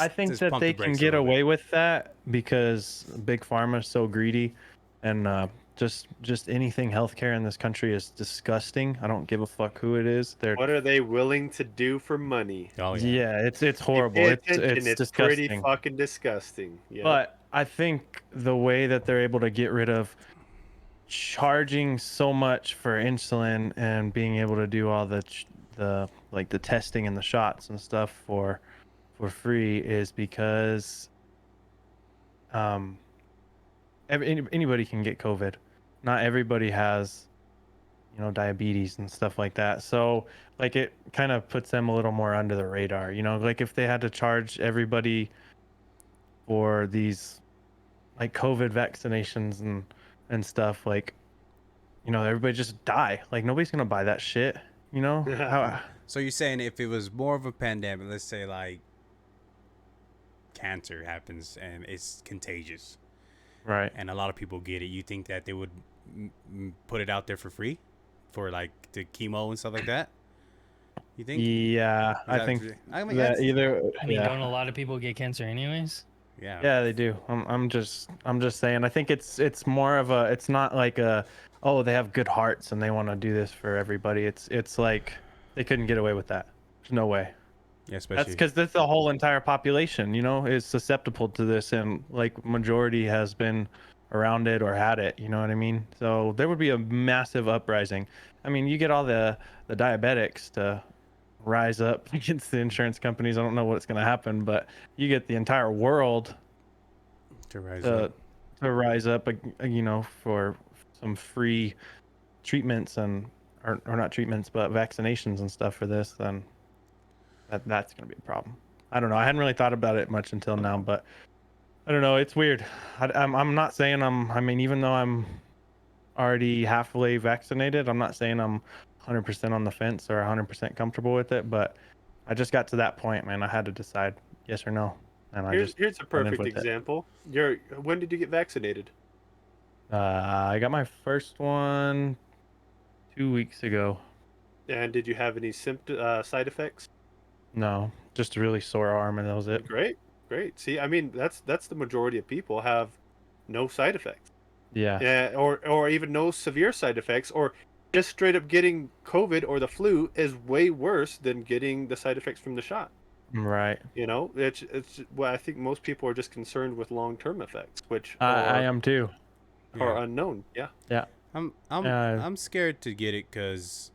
S4: I think
S2: just
S4: that
S2: pump the
S4: they can
S2: brakes a
S4: get
S2: little bit.
S4: away with that because big pharma is so greedy, and just anything healthcare in this country is disgusting. I don't give a fuck who it is.
S3: What are they willing to do for money?
S2: Oh yeah.
S4: Yeah, it's
S3: You
S4: horrible.
S3: pay
S4: It's
S3: attention, it's
S4: disgusting.
S3: pretty fucking disgusting. Yeah.
S4: But I think the way that they're able to get rid of charging so much for insulin and being able to do all the like the testing and the shots and stuff for free is because anybody can get COVID. Not everybody has diabetes and stuff like that. So like it kind of puts them a little more under the radar. Like if they had to charge everybody for these like COVID vaccinations and stuff, like everybody just die. Like nobody's gonna buy that shit. How,
S2: So you're saying if it was more of a pandemic, let's say like cancer happens and it's contagious,
S4: right?
S2: and a lot of people get it, you think that they would put it out there for free for like the chemo and stuff like that? You think?
S4: Yeah, I think
S2: I mean,
S4: that either.
S1: I mean,
S4: yeah.
S1: don't a lot of people get cancer anyways?
S2: yeah.
S4: Yeah, they do. I'm just saying. I think it's more of a. It's not like oh, they have good hearts and they want to do this for everybody. It's like they couldn't get away with that. There's no way.
S2: Yeah, especially
S4: That's because that's the whole entire population, is susceptible to this, and like majority has been around it or had it. You know what I mean? So there would be a massive uprising. I mean, you get all the diabetics to rise up against the insurance companies. I don't know what's going to happen, but you get the entire world
S2: to rise
S4: to
S2: up.
S4: rise up, for some free treatments or not treatments, but vaccinations and stuff for this, then that's going to be a problem. I don't know. I hadn't really thought about it much until now, but I don't know. It's weird. I'm not saying I mean, even though I'm already halfway vaccinated, I'm not saying I'm 100% on the fence or 100% comfortable with it, but I just got to that point, man. I had to decide yes or no. And
S3: here's a
S4: went in
S3: perfect
S4: with it.
S3: example. When did you get vaccinated?
S4: I got my first one 2 weeks ago.
S3: And did you have any side effects?
S4: No, just a really sore arm, and that was it.
S3: Great. See, I mean, that's the majority of people have no side effects.
S4: Yeah.
S3: Or even no severe side effects, or just straight up getting COVID or the flu is way worse than getting the side effects from the shot.
S4: Right.
S3: You know, it's well, I think most people are just concerned with long-term effects, which
S4: I am too.
S3: are unknown. Yeah.
S4: Yeah.
S2: I'm scared to get it because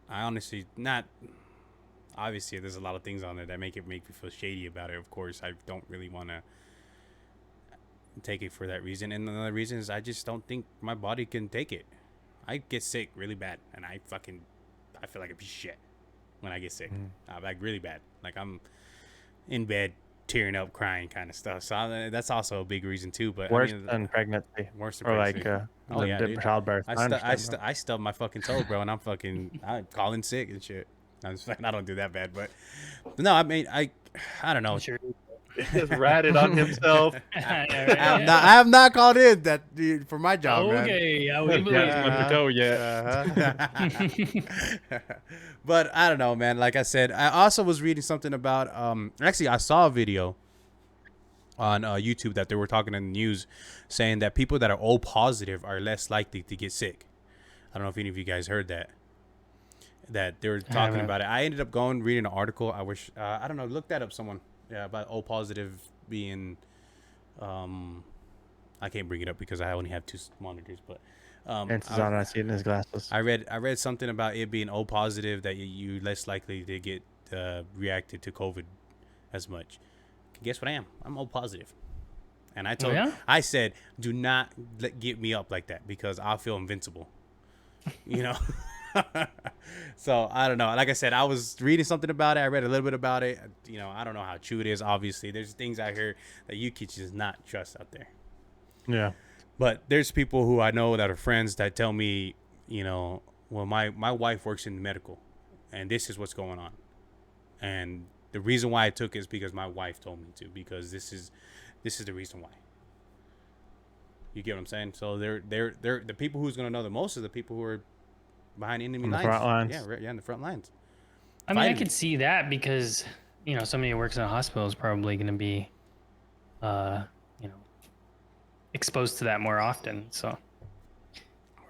S2: I honestly not. Obviously, there's a lot of things on there that make me feel shady about it. Of course, I don't really want to take it for that reason. And another reason is I just don't think my body can take it. I get sick really bad, and I feel like a piece of shit when I get sick. Like really bad. Like I'm in bed, tearing up, crying, kind of stuff. So that's also a big reason too. But
S4: Worse
S2: I mean,
S4: than pregnancy.
S2: worse than
S4: Or
S2: pregnancy.
S4: like childbirth.
S2: I stubbed my fucking toe, bro, and I'm calling sick and shit. I don't do that bad, but no, I mean, I don't know.
S1: Sure.
S3: He just ratted on himself.
S2: I have not called in that for my job, man.
S1: Okay, I would believe
S4: Yeah.
S1: you.
S4: Toe yet.
S2: But I don't know, man. Like I said, I also was reading something about. Actually, I saw a video on YouTube that they were talking in the news, saying that people that are O positive are less likely to get sick. I don't know if any of you guys heard that. That they were talking about it. I ended up reading an article. I wish I don't know. Look that up, someone. Yeah, about O positive being. I can't bring it up because I only have 2 monitors, but.
S4: I see it in his glasses.
S2: I read something about it being O positive, that you less likely to get reacted to COVID as much. Guess what I am? I'm O positive, and I said, do not get me up like that because I'll feel invincible. You know. So I don't know. Like I said, I was reading something about it. I read a little bit about it. You know, I don't know how true it is. Obviously, there's things out here that you can just not trust out there.
S4: Yeah.
S2: But there's people who I know that are friends that tell me, you know, well, my wife works in medical, and this is what's going on. And the reason why I took it is because my wife told me to, because this is the reason why. You get what I'm saying? So they're the people who's gonna know the most are the people who are behind enemy lines.
S4: Front lines.
S2: Yeah, in the front lines.
S1: I mean, I could see that because, you know, somebody who works in a hospital is probably going to be, you know, exposed to that more often. So,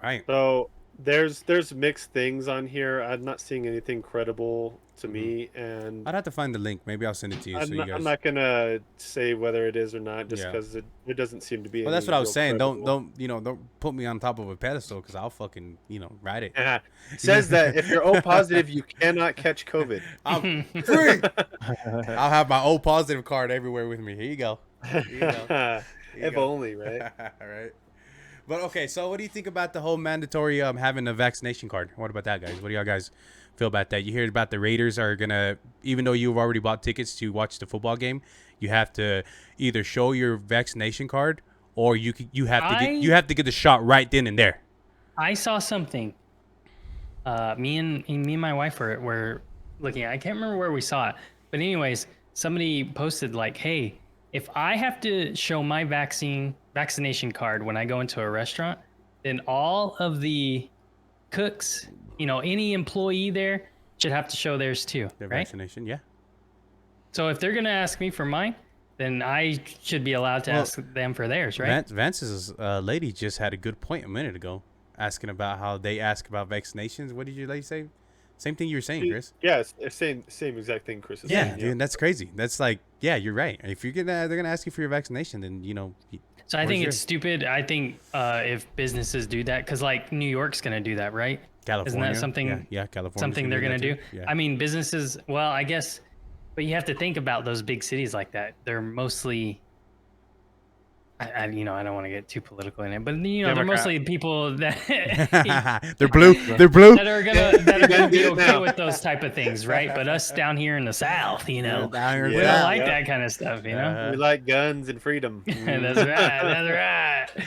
S2: Right.
S3: So there's mixed things on here. I'm not seeing anything credible to me, and
S2: I'd have to find the link. Maybe I'll send it to you.
S3: I'm not gonna say whether it is or not, just because it doesn't seem to be.
S2: Well, that's what I was saying.
S3: Credible.
S2: Don't put me on top of a pedestal because I'll fucking ride it.
S3: It says that if you're O positive, you cannot catch COVID.
S2: I'm free. I'll have my O positive card everywhere with me. Here you go.
S3: If only, right?
S2: Right. But okay, so what do you think about the whole mandatory having a vaccination card? What about that, guys? What do y'all guys feel about that? You heard about the Raiders are gonna, even though you've already bought tickets to watch the football game, you have to either show your vaccination card or you have to get the shot right then and there.
S1: I saw something. Me and my wife were looking at. I can't remember where we saw it, but anyways, somebody posted like, "Hey, if I have to show my vaccination card when I go into a restaurant, then all of the cooks, you know, any employee there should have to show theirs too,
S2: Their
S1: right?
S2: vaccination, yeah.
S1: So if they're gonna ask me for mine, then I should be allowed to ask them for theirs, right?"
S2: Vance's lady just had a good point a minute ago, asking about how they ask about vaccinations. What did your lady say? Same thing you were saying, Chris.
S3: Yeah, it's same exact thing Chris is saying.
S2: Dude, that's crazy. That's like, yeah, you're right. If they're gonna ask you for your vaccination, then
S1: So I think it's stupid. I think if businesses do that, because like New York's gonna do that, right?
S2: California.
S1: Isn't that something?
S2: Yeah, California.
S1: Something they're gonna do.
S2: Yeah.
S1: I mean, businesses. Well, I guess, but you have to think about those big cities like that. They're mostly. I don't want to get too political in it, but they're mostly people that
S2: they're blue. They're blue.
S1: that are gonna be okay with those type of things, right? But us down here in the South, we don't like that kind of stuff, you know.
S3: We like guns and freedom.
S1: That's right. That's right.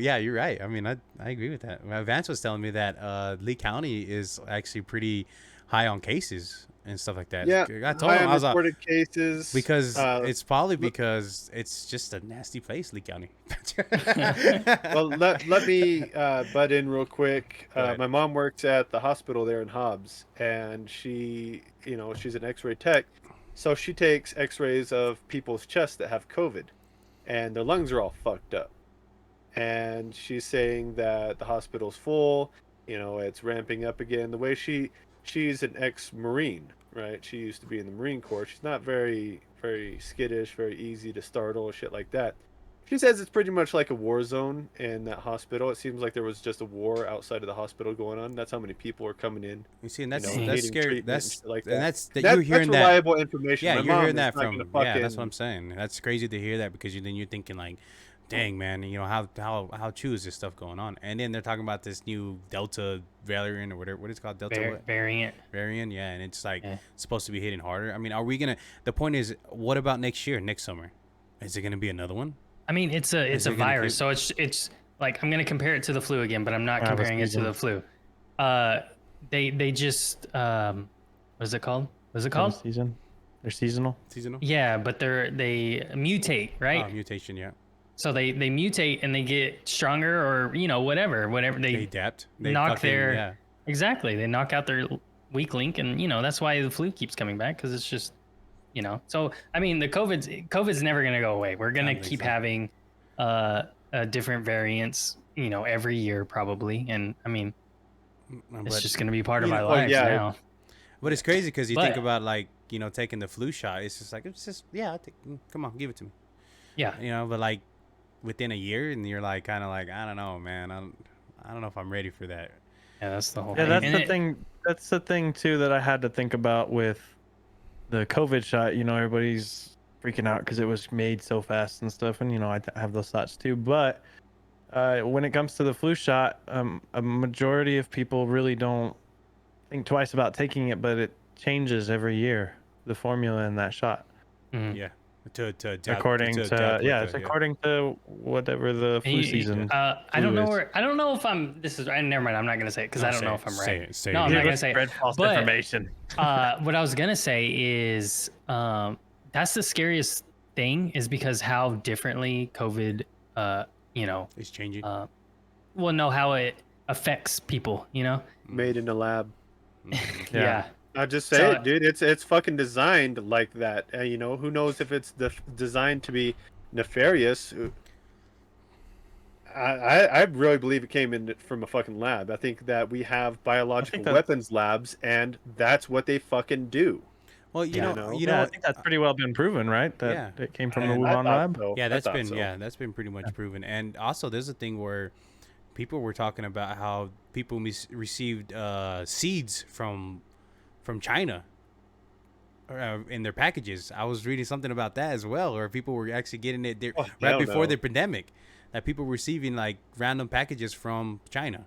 S2: Yeah, you're right. I mean, I agree with that. Vance was telling me that Lee County is actually pretty high on cases and stuff like that.
S3: Yeah,
S2: I told him I was
S3: reported cases
S2: because it's probably because it's just a nasty place, Lee County.
S3: Well, let me butt in real quick. My mom works at the hospital there in Hobbs, and she's an X-ray tech, so she takes X-rays of people's chests that have COVID, and their lungs are all fucked up. and she's saying that the hospital's full. You know, it's ramping up again. The way she's an ex-Marine, right? She used to be in the Marine Corps. She's not very skittish, very easy to startle, shit like that. She says it's pretty much like a war zone in that hospital. It seems like there was just a war outside of the hospital going on. That's how many people are coming in.
S2: You see, and that's
S3: needing
S2: scary.
S3: treatment and
S2: That's
S3: shit like
S2: and
S3: that.
S2: that's you're hearing
S3: that's
S2: that.
S3: reliable information.
S2: Yeah,
S3: My
S2: you're
S3: mom
S2: hearing
S3: is
S2: that
S3: not
S2: from.
S3: gonna
S2: Yeah, that's
S3: fucking-
S2: what I'm saying. That's crazy to hear that because then you're thinking like, dang man, you know how true is this stuff going on? And then they're talking about this new Delta variant or whatever. What is it called? Delta
S1: variant.
S2: Variant, yeah, and it's like supposed to be hitting harder. I mean, are we gonna? The point is, what about next year, next summer? Is it gonna be another one?
S1: I mean, it's a virus, so it's like I'm gonna compare it to the flu again, but I'm not comparing it to the flu. They just what is it called? What's it called?
S4: Season. They're seasonal.
S2: Seasonal.
S1: Yeah, but they mutate, right?
S2: Oh, mutation, yeah.
S1: So they mutate and they get stronger, or whatever
S2: They adapt. They
S1: knock
S2: fucking,
S1: their
S2: yeah.
S1: exactly. They knock out their weak link, and that's why the flu keeps coming back, because it's just So I mean, the COVID's never gonna go away. We're gonna keep having different variants, every year probably, and I mean, it's just gonna be part of our lives now.
S2: But it's crazy because you think about like taking the flu shot. It's just like come on, give it to me.
S1: Yeah.
S2: But like within a year, and you're like kind of like I don't know, man. I don't know if I'm ready for that.
S1: Yeah, that's the whole.
S4: Yeah,
S1: thing.
S4: that's the thing. That's the thing too that I had to think about with the COVID shot. Everybody's freaking out because it was made so fast and stuff, and I have those thoughts too. But when it comes to the flu shot, a majority of people really don't think twice about taking it, but it changes every year, the formula in that shot.
S1: Mhm.
S2: Yeah. To adapt,
S4: according to
S2: adapt with
S4: it's according to whatever the flu season.
S1: I don't know I don't know if I'm. This is. Never mind. I'm not gonna say it because I don't know if I'm right.
S2: Say
S1: no,
S2: it.
S1: I'm not gonna say
S4: spread
S1: it.
S4: false
S1: But,
S4: information.
S1: what I was gonna say is, that's the scariest thing, is because how differently COVID,
S2: It's changing.
S1: well, no, how it affects people.
S3: made in a lab.
S1: Yeah.
S3: I just say
S1: So-
S3: it, dude. It's fucking designed like that. Who knows if it's designed to be nefarious? I really believe it came in from a fucking lab. I think that we have biological weapons labs, and that's what they fucking do.
S2: Well, you know,
S4: I think that's pretty well been proven, right? That it came from the Wuhan lab.
S3: So.
S2: Yeah, that's been pretty much proven. And also, there's a thing where people were talking about how people received seeds from China in their packages. I was reading something about that as well, or people were actually getting it there right before the pandemic. That people were receiving like random packages from China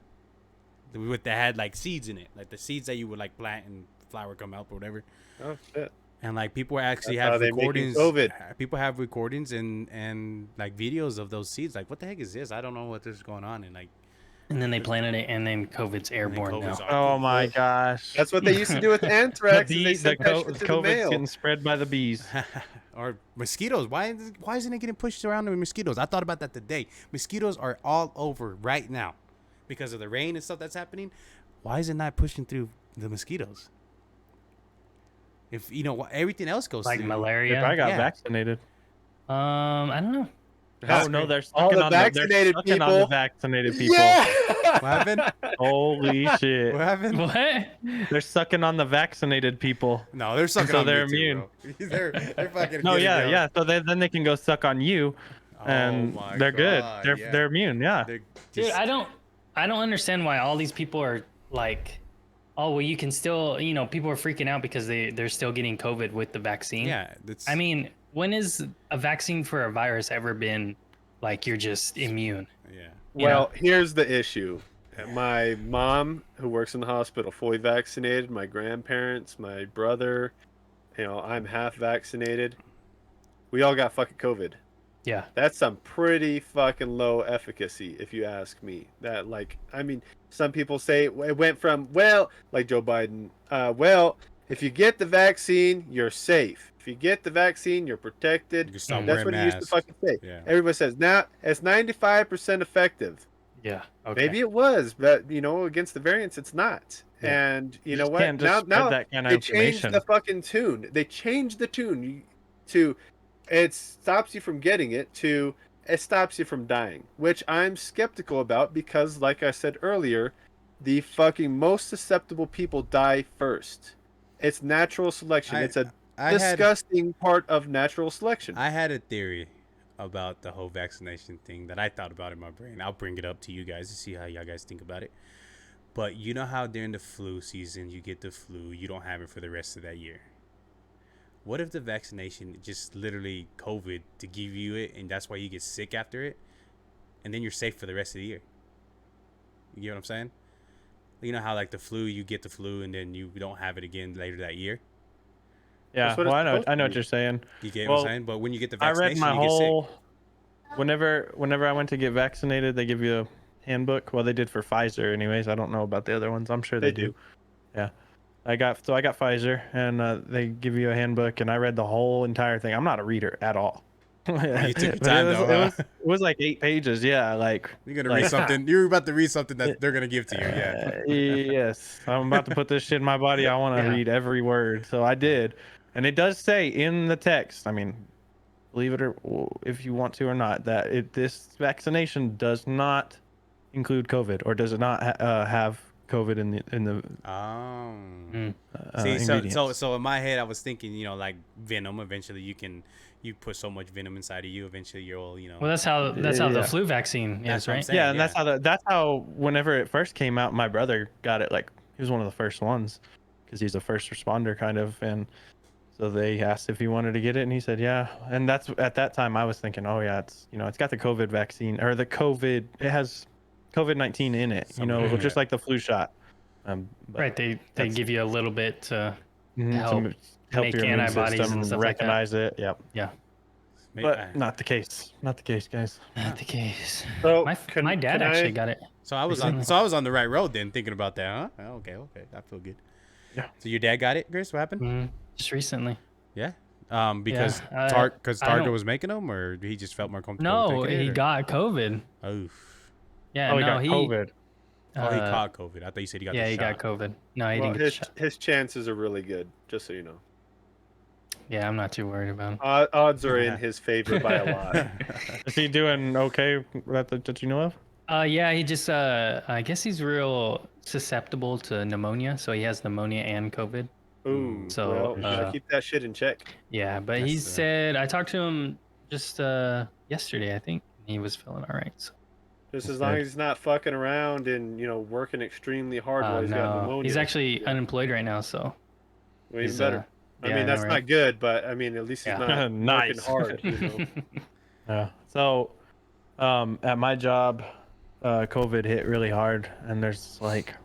S2: that had like seeds in it, like the seeds that you would like plant and flower come out or whatever.
S3: Oh shit!
S2: And like people actually
S3: That's
S2: have
S3: how they making
S2: recordings.
S3: COVID.
S2: People have recordings and like videos of those seeds. Like, what the heck is this? I don't know what this is going on. And like,
S1: And then they planted it, and then COVID's airborne now.
S4: Oh my gosh!
S3: That's what they used to do with anthrax.
S4: The COVID's getting spread by the bees.
S2: Or mosquitoes. Why isn't it getting pushed around with mosquitoes? I thought about that today. Mosquitoes are all over right now because of the rain and stuff that's happening. Why is it not pushing through the mosquitoes? If everything else goes
S1: Like
S2: through.
S1: malaria.
S4: If I got vaccinated.
S1: I don't know.
S4: Oh no, they're
S3: all
S4: sucking
S3: the
S4: on
S3: vaccinated
S4: they're sucking on the
S3: people.
S4: vaccinated people.
S3: Yeah.
S2: What happened?
S4: Holy shit!
S2: What happened?
S1: What?
S4: They're sucking on the vaccinated people.
S2: No, they're sucking
S4: So
S2: on
S4: they're
S2: me too,
S4: immune.
S2: bro. they're fucking.
S4: No,
S2: getting
S4: yeah,
S2: them.
S4: yeah. So then they can go suck on you, and
S2: my
S4: they're good.
S2: God,
S4: They're immune. Yeah.
S2: They're
S1: Dude,
S2: just-
S1: I don't understand why all these people are like, oh well, you can still, people are freaking out because they're still getting COVID with the vaccine.
S2: Yeah, that's.
S1: I mean, when is a vaccine for a virus ever been like you're just immune?
S2: Yeah.
S3: Well, here's the issue. My mom, who works in the hospital, fully vaccinated. My grandparents, my brother, I'm half vaccinated. We all got fucking COVID.
S1: Yeah.
S3: That's some pretty fucking low efficacy, if you ask me. That, some people say it went from, like Joe Biden, if you get the vaccine, you're safe. If you get the vaccine, you're protected.
S2: You can stop
S3: That's
S2: wearing
S3: what he used to
S2: masks.
S3: fucking say.
S2: Yeah.
S3: Everybody says, now it's 95% effective.
S1: Yeah. Okay.
S3: Maybe it was, but against the variants, it's not.
S1: Yeah.
S3: And you
S4: Just
S3: know what?
S4: can't just
S3: Now
S4: spread that kind of
S3: they changed
S4: information.
S3: the fucking tune. They changed the tune to it stops you from getting it to it stops you from dying, which I'm skeptical about because, like I said earlier, the fucking most susceptible people die first. It's natural selection.
S2: I
S3: It's a
S2: I had
S3: disgusting part of natural selection.
S2: I had a theory about the whole vaccination thing that I thought about in my brain. I'll bring it up to you guys to see how y'all guys think about it. But you know how during the flu season you get the flu, you don't have it for the rest of that year. What if the vaccination just literally COVID to give you it, and that's why you get sick after it, and then you're safe for the rest of the year? You know what I'm saying? You know how like the flu, you get the flu, and then you don't have it again later that year.
S4: Yeah,
S3: That's what
S4: well,
S3: it's
S4: I know
S3: supposed to
S4: what
S3: be.
S4: you're saying.
S2: You get
S4: Well,
S2: what I'm saying? But when you get the
S4: I
S2: vaccination,
S4: read my
S2: you get sick.
S4: whole. Whenever I went to get vaccinated, they give you a handbook. Well, they did for Pfizer, anyways. I don't know about the other ones. I'm sure they do. Yeah, I got Pfizer, and they give you a handbook, and I read the whole entire thing. I'm not a reader at all.
S2: You took your
S4: But
S2: time
S4: it was,
S2: though,
S4: it
S2: huh?
S4: was it was like 8 pages. Yeah, like
S2: You're gonna
S4: like,
S2: read something. You're about to read something that they're gonna give to you. Yeah.
S4: yes, I'm about to put this shit in my body. I want to
S1: Yeah.
S4: read every word, so I did, and it does say in the text. I mean, believe it or if you want to or not, that this vaccination does not include COVID, or does it not have COVID in the
S1: Mm.
S2: See,
S4: ingredients.
S2: so in my head, I was thinking, like venom. Eventually, you put so much venom inside of you. Eventually, you'll,
S1: Well, that's how the
S4: Yeah.
S1: flu vaccine
S2: That's
S1: is,
S2: what I'm
S1: right?
S2: saying.
S4: Yeah, and
S2: yeah.
S4: that's how whenever it first came out, my brother got it. Like he was one of the first ones because he's a first responder kind of, and so they asked if he wanted to get it, and he said yeah. And that's at that time I was thinking, oh yeah, it's got the COVID vaccine, or the COVID, it has COVID-19 in it,
S2: Somewhere,
S4: just
S2: yeah.
S4: like the flu shot. But
S1: Right. They
S4: that's-
S1: give you a little bit to
S4: mhm,
S1: help
S4: help
S1: make
S4: your immune
S1: antibodies
S4: system
S1: and stuff like that.
S4: recognize it. Yep.
S1: Yeah.
S4: But not the case. Not the case, guys.
S1: Not the case.
S3: So
S1: My dad actually got it.
S2: So I was on the right road then, thinking about that, huh? Okay, I feel good.
S4: Yeah.
S2: So your dad got it, Chris? What happened?
S1: Just recently.
S2: Yeah. Because
S1: Yeah,
S2: Target was making them, or he just felt more comfortable.
S1: No,
S2: taking it,
S1: he
S2: or?
S1: got COVID.
S2: Oof.
S1: Yeah,
S4: Oh,
S1: no,
S4: he got COVID.
S2: Oh, he caught COVID. I thought you said he got
S1: Yeah,
S2: the
S1: he
S2: shot.
S1: got COVID. No, he
S3: Well,
S1: didn't get the shot.
S3: his chances are really good, just so you know.
S1: Yeah, I'm not too worried about him.
S3: Odds are in his favor by a lot.
S4: Is he doing okay that you know of?
S1: Yeah, he just I guess he's real susceptible to pneumonia, so he has pneumonia and COVID.
S3: Ooh,
S1: So,
S3: well, you gotta keep that shit in check.
S1: Yeah, but he said I talked to him just yesterday, I think. He was feeling all right. So.
S3: Just as long as he's not fucking around and working extremely hard while he's got pneumonia.
S1: He's actually unemployed right now, so.
S3: Well, even better. I mean, that's not good, but I mean, at least he's not working hard.
S4: Yeah. So, at my job, COVID hit really hard, and there's I think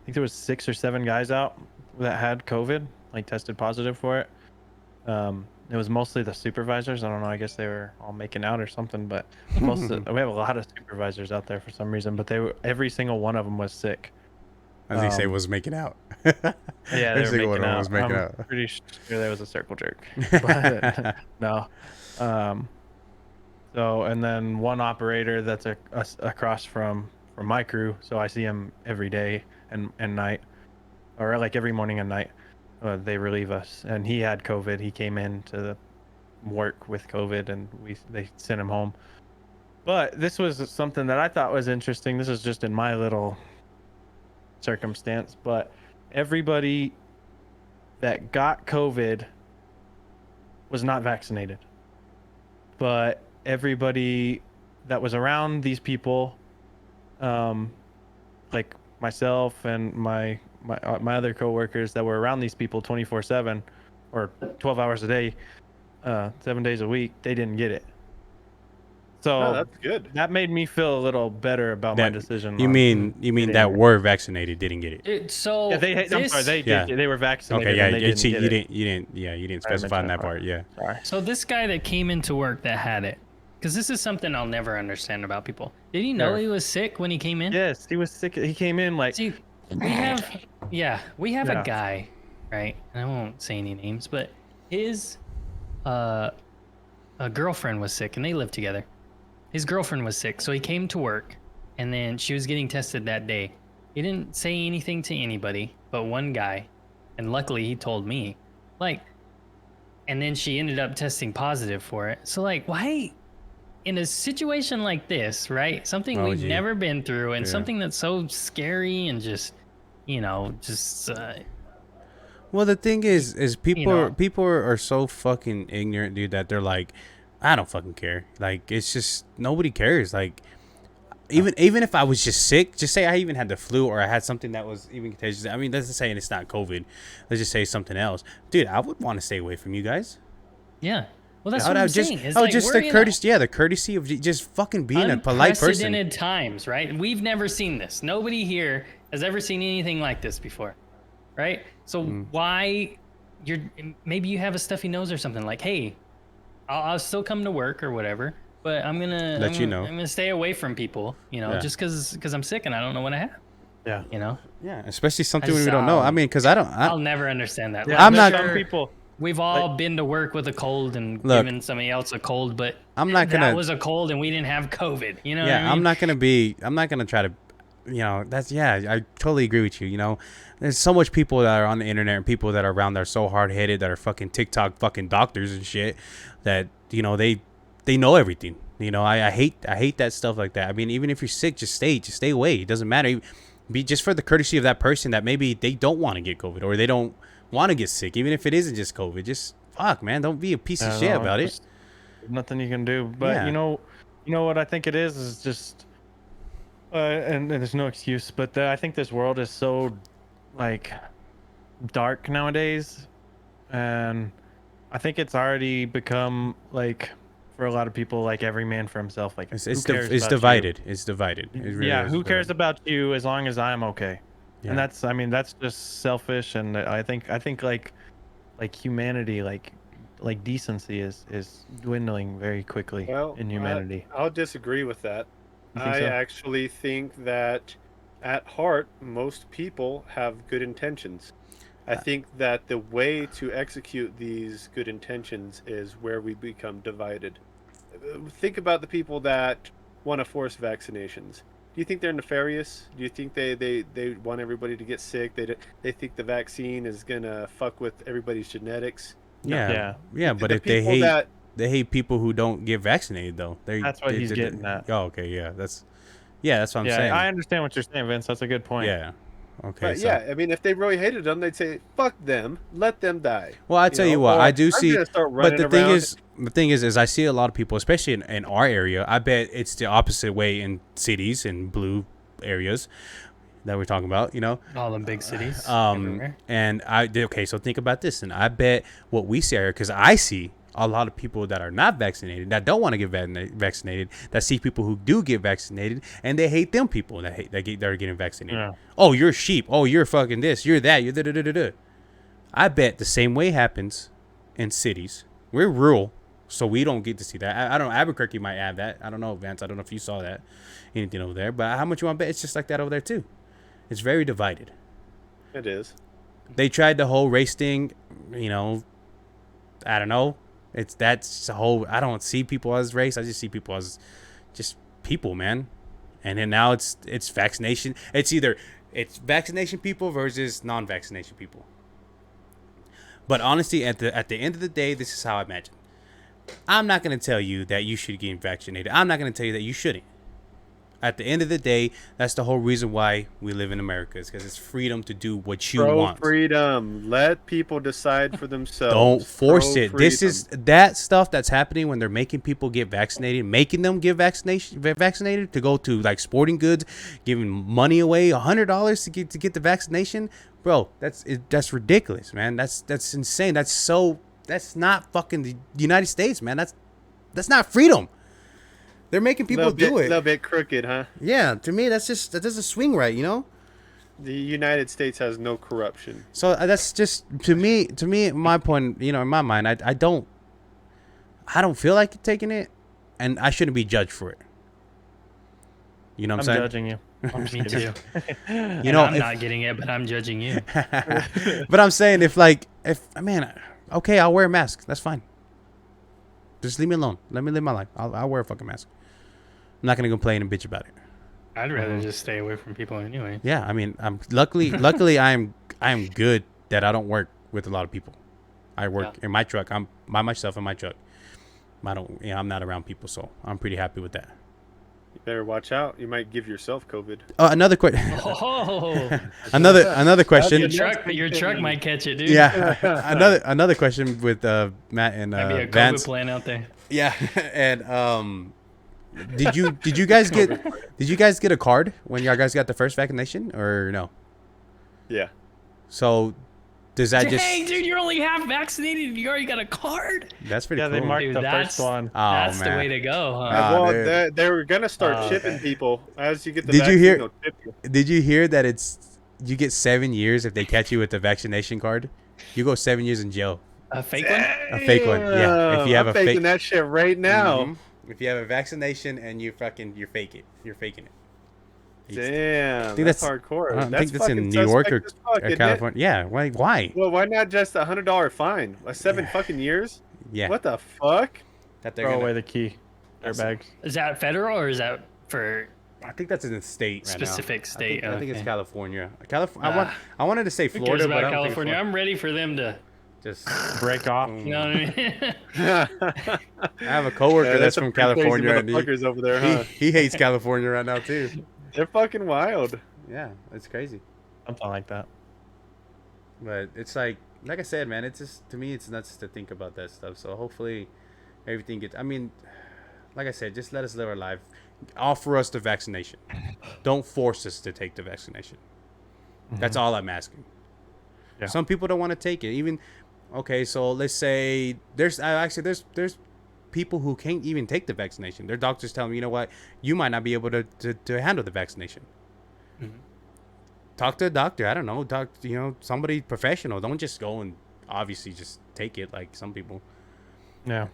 S4: there was 6 or 7 guys out that had COVID, tested positive for it. It was mostly the supervisors. I don't know. I guess they were all making out or something, but we have a lot of supervisors out there for some reason, but every single one of them was sick.
S2: As they say, was making out.
S4: Yeah, they were making out.
S2: Was making
S4: I'm
S2: out.
S4: pretty sure there was a circle jerk. But, no. So, and then one operator that's across from my crew, so I see him every day and night, or every morning and night. They relieve us, and he had COVID. He came in to work with COVID, and they sent him home. But this was something that I thought was interesting. This is just in my little circumstance, but everybody that got COVID was not vaccinated. But everybody that was around these people, like myself and my other coworkers that were around these people 24/7 or 12 hours a day, 7 days a week, they didn't get it. So
S3: that's good.
S4: That made me feel a little better about my decision.
S2: You mean that were vaccinated didn't get it?
S1: I'm sorry,
S4: they did. They were vaccinated.
S2: Okay, yeah,
S4: you
S2: didn't specify in that part. Yeah.
S4: Sorry.
S1: So this guy that came into work that had it, because this is something I'll never understand about people. Did he know he was sick when he came in?
S4: Yes, he was sick. He came in
S1: See, we have a guy, right? And I won't say any names, but his a girlfriend was sick, and they lived together. His girlfriend was sick, so he came to work, and then she was getting tested that day. He didn't say anything to anybody but one guy, and luckily he told me. And then she ended up testing positive for it. So why in a situation like this, right? Something
S2: Oh,
S1: we've
S2: gee.
S1: never been through, and
S2: Yeah.
S1: something that's so scary and just, just
S2: Well, the thing is people
S1: know.
S2: people are so fucking ignorant, dude, that they're like, I don't fucking care. Like, it's just nobody cares. Like, even if I was just sick, just say I even had the flu or I had something that was even contagious. I mean, let's just say it's not COVID. Let's just say something else, dude. I would want to stay away from you guys.
S1: Yeah. Well, that's
S2: I
S1: what
S2: would
S1: I'm
S2: just,
S1: saying. It's
S2: oh,
S1: like
S2: just
S1: we're
S2: the
S1: in
S2: courtesy, the courtesy of just fucking being a polite person.
S1: unprecedented times, right? We've never seen this. Nobody here has ever seen anything like this before, right? So why maybe you have a stuffy nose or something, like, hey, I'll still come to work or whatever, but I'm gonna
S2: Let you know.
S1: I'm gonna stay away from people,
S2: Yeah.
S1: just because I'm sick and I don't know what I have.
S4: Yeah.
S2: Yeah, especially something
S1: just,
S2: we don't know. I mean, because
S1: I'll never understand that.
S4: Yeah,
S2: I'm not-
S4: some people.
S1: We've all been to work with a cold and
S2: Look,
S1: given somebody else a cold, but
S2: I'm not gonna.
S1: that was a cold and we didn't have COVID. You know?
S2: Yeah,
S1: what I mean?
S2: I'm not gonna try to, that's, yeah, I totally agree with you. There's so much people that are on the internet and people that are around that are so hard headed, that are fucking TikTok fucking doctors and shit, that they know everything. I hate that stuff like that. I mean, even if you're sick, just stay away. It doesn't matter. Be just for the courtesy of that person that maybe they don't want to get COVID or they don't want to get sick, even if it isn't just COVID. Just fuck, man, don't be a piece of shit about it.
S4: Nothing you can do. But
S2: Yeah.
S4: you know what I think it is just, and there's no excuse. But I think this world is so, like, dark nowadays, and I think it's already become, like, for a lot of people, like, every man for himself. Like,
S2: It's
S4: who cares
S2: it's
S4: about
S2: divided. It's divided. It
S4: you?
S2: really
S4: Yeah,
S2: is
S4: who cares
S2: divided.
S4: about you as long as I'm okay?
S2: Yeah.
S4: And that's just selfish. And I think like humanity, like decency is dwindling very quickly in humanity.
S3: I'll disagree with that.
S4: You think
S3: I
S4: so?
S3: actually think that at heart, most people have good intentions. I think that the way to execute these good intentions is where we become divided. Think about the people that want to force vaccinations. Do you think they're nefarious? Do you think they want everybody to get sick? They think the vaccine is gonna fuck with everybody's genetics?
S2: Yeah. But
S3: The
S2: if they
S3: people
S2: hate people who don't get vaccinated, though.
S4: That's what he's getting at.
S2: Oh, okay, yeah, that's what I'm saying.
S4: I understand what you're saying, Vince. That's a good point.
S2: Yeah. Okay.
S3: But
S2: So,
S3: yeah, I mean, if they really hated them, they'd say, "Fuck them, let them die."
S2: well, I tell you what,
S3: or
S2: I do
S3: I'm
S2: see.
S3: gonna start
S2: But
S3: running
S2: the thing
S3: around.
S2: is, I see a lot of people, especially in our area. I bet it's the opposite way in cities and blue areas that we're talking about.
S1: All the big cities. Everywhere.
S2: And so think about this, and I bet what we see here, because I see a lot of people that are not vaccinated, that don't want to get vaccinated, that see people who do get vaccinated, and they hate them people that are getting vaccinated.
S4: Yeah.
S2: Oh, you're sheep. Oh, you're fucking this. You're that. You're da. I bet the same way happens in cities. We're rural, so we don't get to see that. I don't know. Albuquerque might have that. I don't know, Vance. I don't know if you saw that, anything over there. But how much you want to bet? It's just like that over there too. It's very divided.
S3: It is.
S2: They tried the whole race thing. I don't know. That's the whole. I don't see people as race. I just see people as just people, man. And then now it's vaccination. It's vaccination people versus non-vaccination people. But honestly, at the end of the day, this is how I imagine. I'm not gonna tell you that you should get vaccinated. I'm not gonna tell you that you shouldn't. At the end of the day, that's the whole reason why we live in America, is because it's freedom to do what you want.
S3: Freedom. Let people decide for themselves.
S2: Don't force it.
S3: Pro-freedom.
S2: This is that stuff that's happening when they're making people get vaccinated, making them get vaccinated to go to like sporting goods, giving money away, $100 to get the vaccination, bro. That's ridiculous, man. That's insane. That's not fucking the United States, man. That's not freedom. They're making people do it.
S3: A little bit crooked, huh?
S2: Yeah, to me, that doesn't swing right,
S3: The United States has no corruption.
S2: So that's just to me, my point, in my mind, I don't feel like taking it, and I shouldn't be judged for it. You know what I'm saying?
S4: Judging you.
S1: Me too.
S2: I'm
S1: not getting it, but I'm judging you.
S2: But I'm saying okay, I'll wear a mask. That's fine. Just leave me alone. Let me live my life. I'll wear a fucking mask. I'm not gonna complain and bitch about it.
S1: I'd rather just stay away from people anyway.
S2: Yeah, I mean, I'm luckily I am good that I don't work with a lot of people. I work in my truck. I'm by myself in my truck. I'm not around people, so I'm pretty happy with that.
S3: You better watch out. You might give yourself COVID.
S2: Another question.
S1: Oh,
S2: another question.
S1: your truck might catch it, dude.
S2: Yeah. another question with Matt and
S1: Might be a COVID
S2: Vance.
S1: plan out there.
S2: Yeah, and did you guys get a card when y'all guys got the first vaccination or no?
S3: Yeah.
S2: So does that
S1: Dang, dude, you're only half vaccinated. You already got a card.
S2: That's pretty
S4: Yeah,
S2: cool.
S4: they marked
S1: Dude,
S4: the
S1: that's-
S4: first one.
S2: Oh,
S1: That's the
S2: man.
S1: way to go, huh?
S2: Ah,
S3: well,
S2: dude.
S3: they were gonna start
S4: Oh,
S3: shipping
S4: okay.
S3: people as you get the
S2: Did you
S3: vaccine.
S2: hear-
S3: they'll ship you.
S2: Did you hear that you get 7 years if they catch you with the vaccination card? You go 7 years in jail.
S1: A fake one?
S2: A fake one, yeah. If you have
S3: I'm
S2: a fake,
S3: faking that shit right now.
S2: Mhm. If you have a vaccination and you're faking it. You're faking it.
S3: Damn,
S2: think
S3: that's
S2: that's-
S3: hardcore.
S2: I don't
S3: That's
S2: think that's in
S3: fucking
S2: New York or
S3: suspect as fuck, isn't it?
S2: California. Yeah, why?
S3: Well, why not just $100 fine? 7 fucking years?
S2: Yeah,
S3: What the fuck?
S2: that they're
S4: Throw
S2: gonna.
S4: away the key. Airbags.
S1: Is that federal or is that for
S2: I think that's in the state right
S1: specific
S2: now.
S1: state?
S2: I think it's
S1: Okay.
S2: California.
S1: Ah.
S2: I wanted to say
S1: Who cares
S2: Florida, but
S1: about
S2: I don't
S1: California?
S2: think
S1: I'm ready for them to,
S2: it's just.
S4: Break off.
S1: you know what I mean?
S2: I have a coworker
S3: Yeah,
S2: that's
S3: some
S2: from
S3: pretty crazy
S2: California, and
S3: motherfuckers over there, huh?
S2: he hates California right now too.
S3: They're fucking wild.
S2: Yeah, it's crazy.
S4: Something like that.
S2: But it's like I said, man, it's just, to me, it's nuts to think about that stuff. So hopefully everything gets, I mean, like I said, just let us live our life. Offer us the vaccination. Don't force us to take the vaccination. That's all I'm asking.
S4: Yeah.
S2: Some people don't want to take it. Even, okay, so let's say there's people who can't even take the vaccination. Their doctors tell them, you know what, you might not be able to handle the vaccination. Talk to a doctor. I don't know, somebody professional. Don't just go and obviously just take it like some people.
S4: Yeah.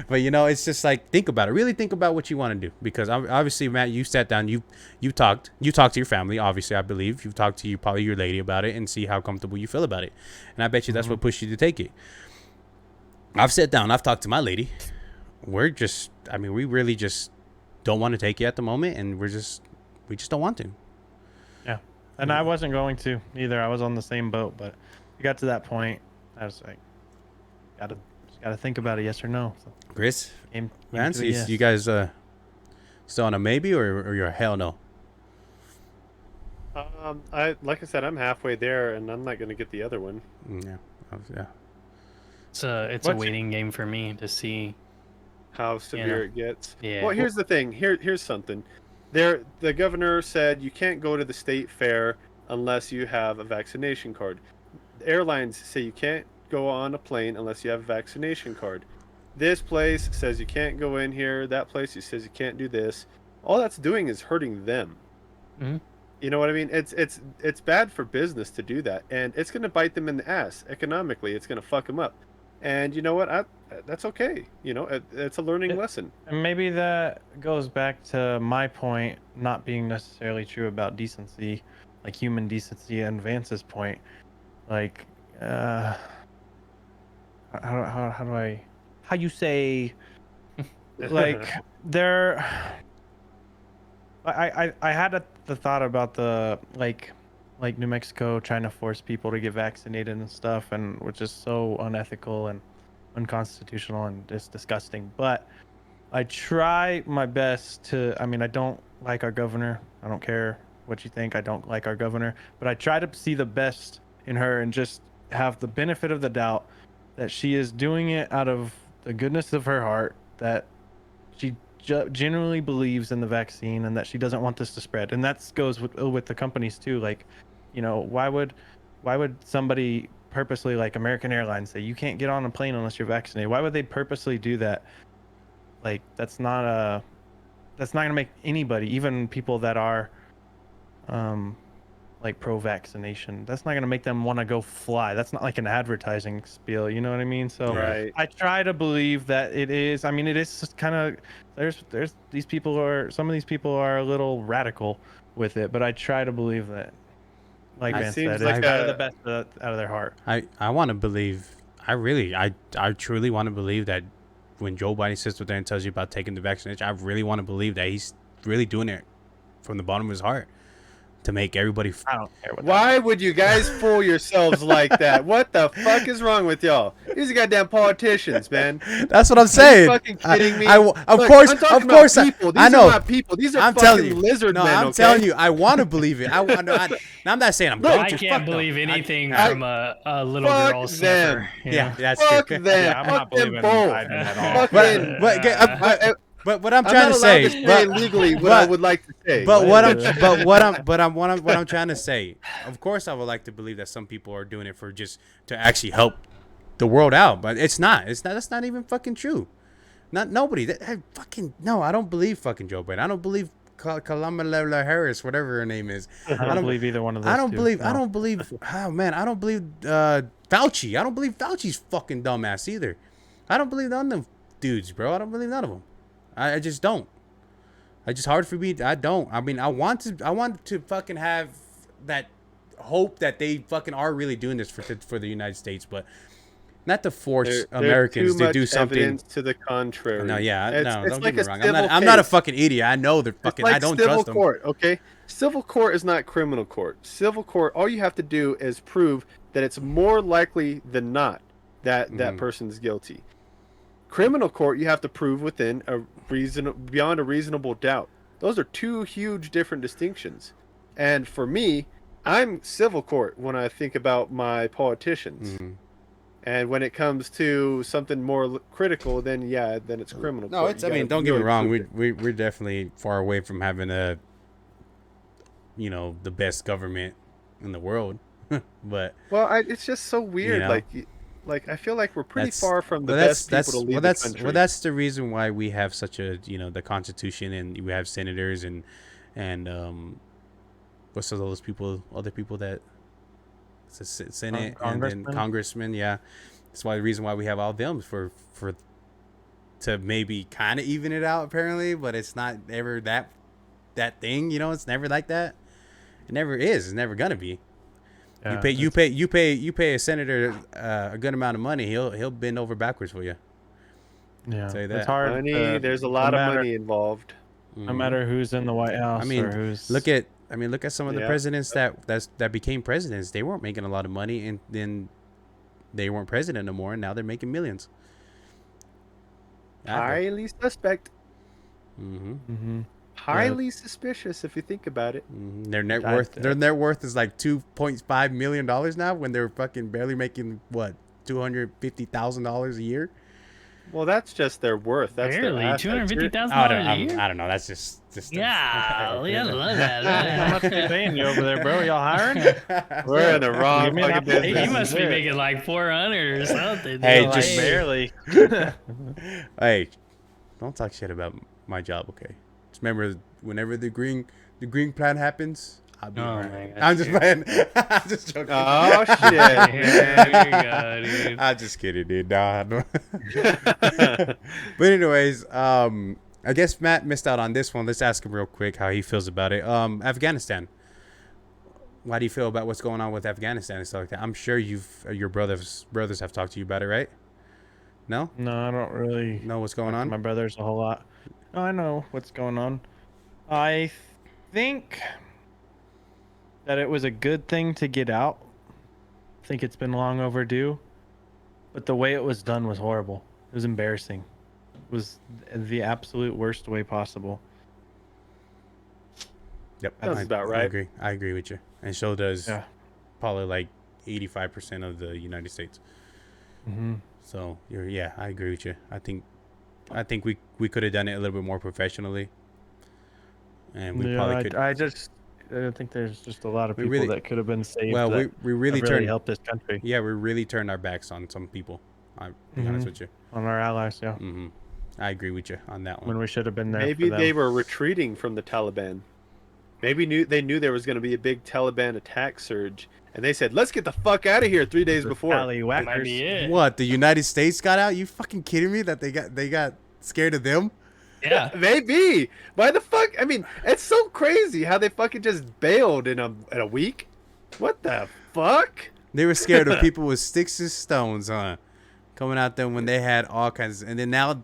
S2: But it's just like, think about it. Really think about what you want to do, because obviously, Matt, you sat down, you talked to your family. Obviously, I believe you've talked to probably your lady about it and see how comfortable you feel about it. And I bet you that's what pushed you to take it. I've sat down, I've talked to my lady. We really just don't want to take it at the moment, and we just don't want to.
S4: Yeah. And I wasn't going to either. I was on the same boat, but it got to that point. I was like, gotta think about it, yes or no. So
S2: Chris,
S4: came
S2: Vance,
S4: to a yes.
S2: you guys still on a maybe or you're a hell no?
S3: Like I said, I'm halfway there, and I'm not gonna get the other one.
S2: Yeah.
S1: It's a
S4: What's-
S1: waiting game for me to see.
S3: How severe it gets.
S1: Yeah.
S3: Well, here's the thing. Here's something. The governor said you can't go to the state fair unless you have a vaccination card. The airlines say you can't go on a plane unless you have a vaccination card. This place says you can't go in here. That place says you can't do this. All that's doing is hurting them.
S1: Mhm.
S3: You know what I mean? It's bad for business to do that, and it's going to bite them in the ass economically. It's going to fuck them up. And you know what? That's okay. It's a learning lesson.
S4: And maybe that goes back to my point not being necessarily true about decency, like human decency, and Vance's point. Like, how you say, like, I had the thought about the like New Mexico trying to force people to get vaccinated and stuff, and which is so unethical and unconstitutional and just disgusting. But I try my best to, I don't like our governor. I don't care what you think. I don't like our governor, but I try to see the best in her and just have the benefit of the doubt that she is doing it out of the goodness of her heart, that she genuinely believes in the vaccine and that she doesn't want this to spread. And that goes with the companies too. Like, why would somebody purposely, like American Airlines, say you can't get on a plane unless you're vaccinated? Why would they purposely do that? Like, that's not going to make anybody, even people that are like pro-vaccination, that's not going to make them want to go fly. That's not like an advertising spiel, you know what I mean? So
S3: Right.
S4: I try to believe that it is. It is just kind of, there's these people some of these people are a little radical with it, but I try to believe that, like
S3: It
S4: Vance
S3: seems
S4: said,
S3: like
S4: it's out of the best out of their heart.
S2: I want to believe. I truly want to believe that when Joe Biden sits there and tells you about taking the vaccination, I really want to believe that he's really doing it from the bottom of his heart. to make everybody.
S4: I don't care what.
S3: Why would you guys fool yourselves like that? What the fuck is wrong with y'all? These are goddamn politicians, man.
S2: That's what I'm
S3: Are
S2: saying.
S3: you fucking kidding me?
S2: Of
S3: Look,
S2: course,
S3: I'm talking
S2: of course,
S3: about people. These
S2: I know.
S3: are not people. These are
S2: I'm
S3: fucking
S2: telling you,
S3: lizard
S2: no,
S3: men.
S2: I'm
S3: okay?
S2: telling you, I want to believe it. I want. No, I'm not saying I'm going
S1: I
S2: to.
S1: can't
S2: Fuck no.
S1: believe anything
S3: I-
S1: from a little
S3: Fuck
S1: girl
S3: them.
S1: sniffer. you
S2: Yeah,
S1: know?
S2: that's
S3: Fuck
S2: true.
S3: them.
S4: Yeah, I'm
S3: Fuck
S4: not
S3: them
S4: believing
S3: both.
S4: Biden at all.
S3: Fucking-
S2: But what I'm
S3: I'm
S2: trying
S3: not
S2: to
S3: allowed
S2: say,
S3: to say
S2: but,
S3: legally what I
S2: but-
S3: would like to say.
S2: But what I'm
S4: Later.
S2: but what I'm trying to say, of course I would like to believe that some people are doing it for just to actually help the world out, but it's not. That's not even fucking true. Not nobody. Fucking no, I don't believe fucking Joe Biden. I don't believe Kamala Harris, whatever her name is.
S4: I don't believe either one of those.
S2: I don't
S4: two.
S2: believe.
S4: No.
S2: I don't believe. Oh man, I don't believe Fauci. I don't believe Fauci's fucking dumbass either. I don't believe none of them dudes, bro. I don't believe none of them. I just don't. It's just hard for me. I don't. I mean, I want to fucking have that hope that they fucking are really doing this for the United States, but not to force Americans to do something.
S3: Evidence to the contrary.
S2: No, yeah,
S3: It's
S2: don't
S3: like
S2: get me
S3: a
S2: wrong.
S3: civil
S2: I'm not a
S3: case.
S2: fucking idiot. I know they're fucking.
S3: It's like
S2: I don't
S3: civil
S2: trust them.
S3: court, okay? Civil court is not criminal court. Civil court, all you have to do is prove that it's more likely than not that that person's guilty. Criminal court, you have to prove within a beyond a reasonable doubt. Those are two huge different distinctions. And for me, I'm civil court when I think about my politicians. And when it comes to something more critical, then it's criminal
S2: No,
S3: court.
S2: it's.
S3: You
S2: I mean,
S3: gotta
S2: don't get me
S3: really
S2: wrong.
S3: prove it.
S2: We're definitely far away from having the best government in the world. But
S3: Well, it's just so weird.
S2: know?
S3: Like I feel like we're pretty
S2: that's-
S3: far from the
S2: well,
S3: best people to lead the country.
S2: that's the reason why we have such a the Constitution, and we have senators and what's those people, other people that it's a Senate and then congressmen. Yeah, that's why the reason why we have all them for to maybe kind of even it out apparently, but it's not ever that thing. It's never like that. It never is. It's never gonna be.
S4: Yeah,
S2: You pay a senator a good amount of money. He'll bend over backwards for you.
S4: Yeah,
S2: Say that.
S4: it's hard.
S3: Money, there's a lot of money involved.
S4: No matter who's in the White House.
S2: I mean,
S4: or who's...
S2: look at some of the
S3: Yeah.
S2: presidents that became presidents. They weren't making a lot of money, and then they weren't president no more, and now they're making millions.
S3: Highly suspect.
S2: Mm-hmm.
S3: Highly suspicious if you think about it.
S2: Their net worth is like $2.5 million now, when they're fucking barely making what $250,000 a year.
S3: Well, that's just their worth. That's their
S1: Barely
S3: assets.
S1: $250,000
S2: I
S1: a year.
S2: don't know. That's just
S1: Yeah, I love
S4: How
S1: that.
S4: much they paying you over there, bro? Y'all hiring?
S3: We're in the wrong
S4: Give me an
S3: fucking
S4: application.
S1: Hey, you
S3: business.
S1: must be making like 400 or something.
S2: Hey,
S1: dude.
S2: just
S4: barely.
S2: Hey, don't talk shit about my job, okay? Just remember, whenever the green plan happens, I'll be
S1: Oh
S2: around.
S1: my God,
S2: I'm just playing. I'm just joking.
S3: Oh shit!
S1: There you go, dude.
S2: I'm just kidding, dude. Nah, no. But anyways, I guess Matt missed out on this one. Let's ask him real quick how he feels about it. Afghanistan. Why do you feel about what's going on with Afghanistan and stuff like that? I'm sure your brothers have talked to you about it, right? No?
S4: No, I don't really
S2: Know what's going on?
S4: My brothers a whole lot. No, I know what's going on. I think that it was a good thing to get out. I think it's been long overdue. But the way it was done was horrible. It was embarrassing. It was the absolute worst way possible.
S2: Yep.
S3: Sounds about right.
S2: I agree with you. And so does
S4: Yeah.
S2: probably like 85% of the United States.
S4: Mm-hmm.
S2: So I agree with you. I think we could have done it a little bit more professionally. And we probably could.
S4: I think there's just a lot of
S2: We
S4: people
S2: really-
S4: that could have been saved.
S2: Well,
S4: that
S2: we really
S4: have
S2: turned
S4: helped this country
S2: Yeah, we really turned our backs on some people. I'll be honest with you.
S4: on our allies. Yeah,
S2: I agree with you on that one.
S4: when we should have been there.
S3: Maybe
S4: for them.
S3: they were retreating from the Taliban. Maybe they knew there was going to be a big Taliban attack surge, and they said, "Let's get the fuck out of here." 3 days before.
S1: That might be it.
S2: What, the United States got out? You fucking kidding me? That they got scared of them?
S1: Yeah.
S3: Maybe. Why the fuck? I mean, it's so crazy how they fucking just bailed in a week. What the fuck?
S2: They were scared of people with sticks and stones, huh? Coming out there when they had all kinds and then now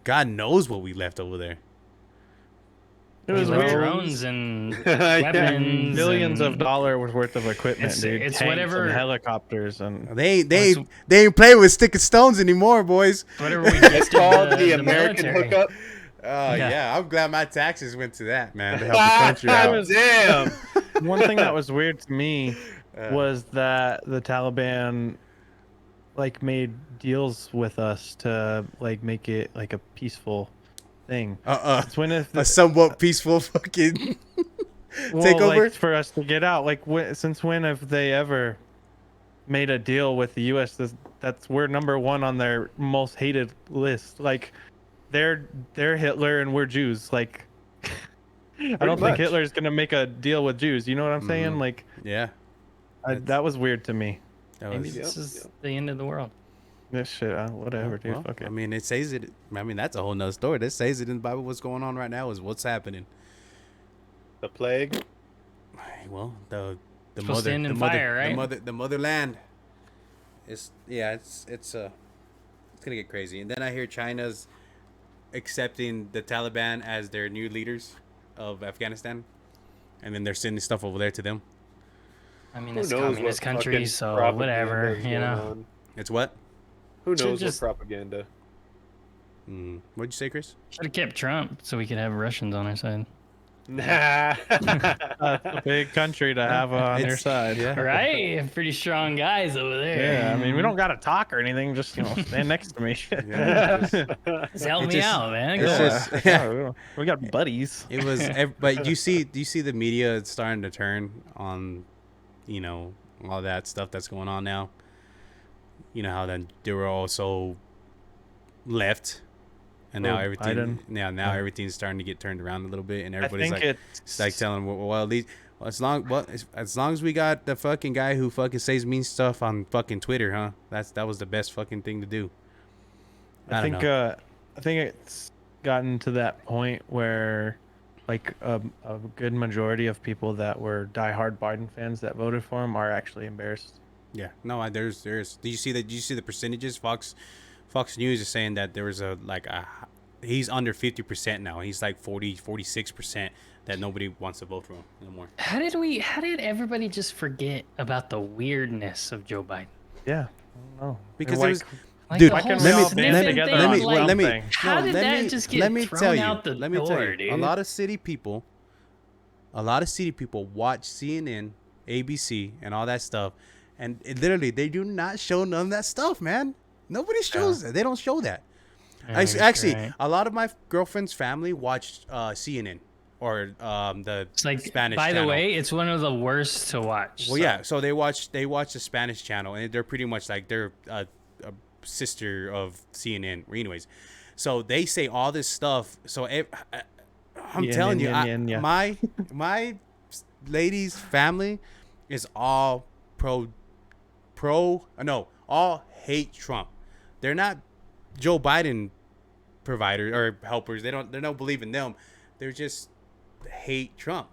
S2: God knows what we left over there.
S4: It was
S1: Like
S4: weird.
S1: drones and
S3: Yeah.
S1: weapons,
S4: Millions
S1: and
S4: of dollars worth of equipment, dude.
S1: it's
S4: Tanks
S1: whatever-
S4: and helicopters and
S2: They ain't playing with stick of stones anymore, boys.
S1: whatever we gifted
S3: It's called the American
S1: military.
S3: hookup.
S2: Oh
S1: Yeah.
S2: yeah, I'm glad my taxes went to that, man, to help the country out.
S3: Damn.
S4: one thing that was weird to me
S2: Uh,
S4: was that the Taliban like made deals with us to like make it like a peaceful thing. It's when if
S2: a somewhat peaceful fucking
S4: well,
S2: takeover?
S4: like, for us to get out. Like since when have they ever made a deal with the U.S. That's we're number one on their most hated list. Like they're Hitler and we're Jews. Like I don't think
S3: much.
S4: Hitler's gonna make a deal with Jews. You know what I'm saying?
S2: Mhm.
S4: Like
S2: Yeah,
S4: that was weird to me.
S2: that
S1: Maybe
S2: was.
S1: this is the end of the world.
S4: This shit, whatever, dude.
S2: Well,
S4: Fuck it.
S2: I mean, it says it. I mean, that's a whole nother story. It says it in the Bible. What's going on right now is what's happening.
S3: The plague.
S2: Well, the
S1: Supposed
S2: mother,
S1: to end in
S2: the mother,
S1: fire, right?
S2: the motherland. It's gonna get crazy. And then I hear China's accepting the Taliban as their new leaders of Afghanistan, and then they're sending stuff over there to them.
S1: I mean,
S3: Who
S1: it's
S3: knows
S1: communist
S3: what
S1: country,
S3: fucking
S1: so
S3: propaganda
S1: whatever,
S3: is
S1: you
S3: going
S1: know.
S3: on.
S2: It's what?
S3: Who
S1: Should
S3: knows
S1: just-
S3: what propaganda?
S2: What'd you say, Chris?
S1: Should have kept Trump so we could have Russians on our side.
S3: Nah.
S4: That's a big country to have on your
S2: It's-
S4: side.
S2: yeah.
S1: Right? Pretty strong guys over there.
S4: Yeah, I mean, we don't gotta talk or anything. Just stand next to me.
S2: Yeah,
S1: Just help
S2: It
S1: me
S2: just-
S1: out, man.
S2: it's
S1: Go
S2: just-
S1: on.
S2: yeah.
S4: We got buddies.
S2: It was, but do you see the media starting to turn on, all that stuff that's going on now. You know how then they were all so left, and now
S4: Oh,
S2: everything,
S4: Biden.
S2: now everything's starting to get turned around a little bit, and
S4: I
S2: everybody's
S4: think
S2: like,
S4: it's
S2: like telling, well, as long as we got the fucking guy who fucking says mean stuff on fucking Twitter, huh? That was the best fucking thing to do. I don't know.
S4: I think it's gotten to that point where like a good majority of people that were diehard Biden fans that voted for him are actually embarrassed.
S2: Yeah, no, there's. Do you see that? Do you see the percentages? Fox News is saying that there was he's under 50% now. He's like 46% that nobody wants to vote for him anymore.
S1: How did everybody just forget about the weirdness of Joe Biden?
S4: Yeah, I don't know.
S2: Because
S4: They're
S2: it was,
S1: Like
S2: dude.
S1: the
S4: why
S1: whole
S4: can't we all
S1: sniffing
S4: band
S1: thing,
S4: together
S2: let
S4: on
S1: like,
S4: one
S2: me.
S4: thing?
S1: How did that just get thrown out the
S2: Let me
S1: door,
S2: tell you.
S1: dude?
S2: A lot of city people watch CNN, ABC, and all that stuff, and literally they do not show none of that stuff, man. Nobody shows that. They don't show that. Actually,
S1: right.
S2: a lot of my girlfriend's family watched CNN or the
S1: It's like,
S2: Spanish
S1: by
S2: channel.
S1: the way, it's one of the worst to watch.
S2: Well,
S1: so-
S2: yeah. So they watch the Spanish channel, and they're pretty much like they're a sister of CNN. Anyways, so they say all this stuff. So I'm
S4: Yeah,
S2: telling you,
S4: yeah.
S2: my lady's family is all all hate Trump. They're not Joe Biden providers or helpers. They don't believe in them. They're just hate Trump.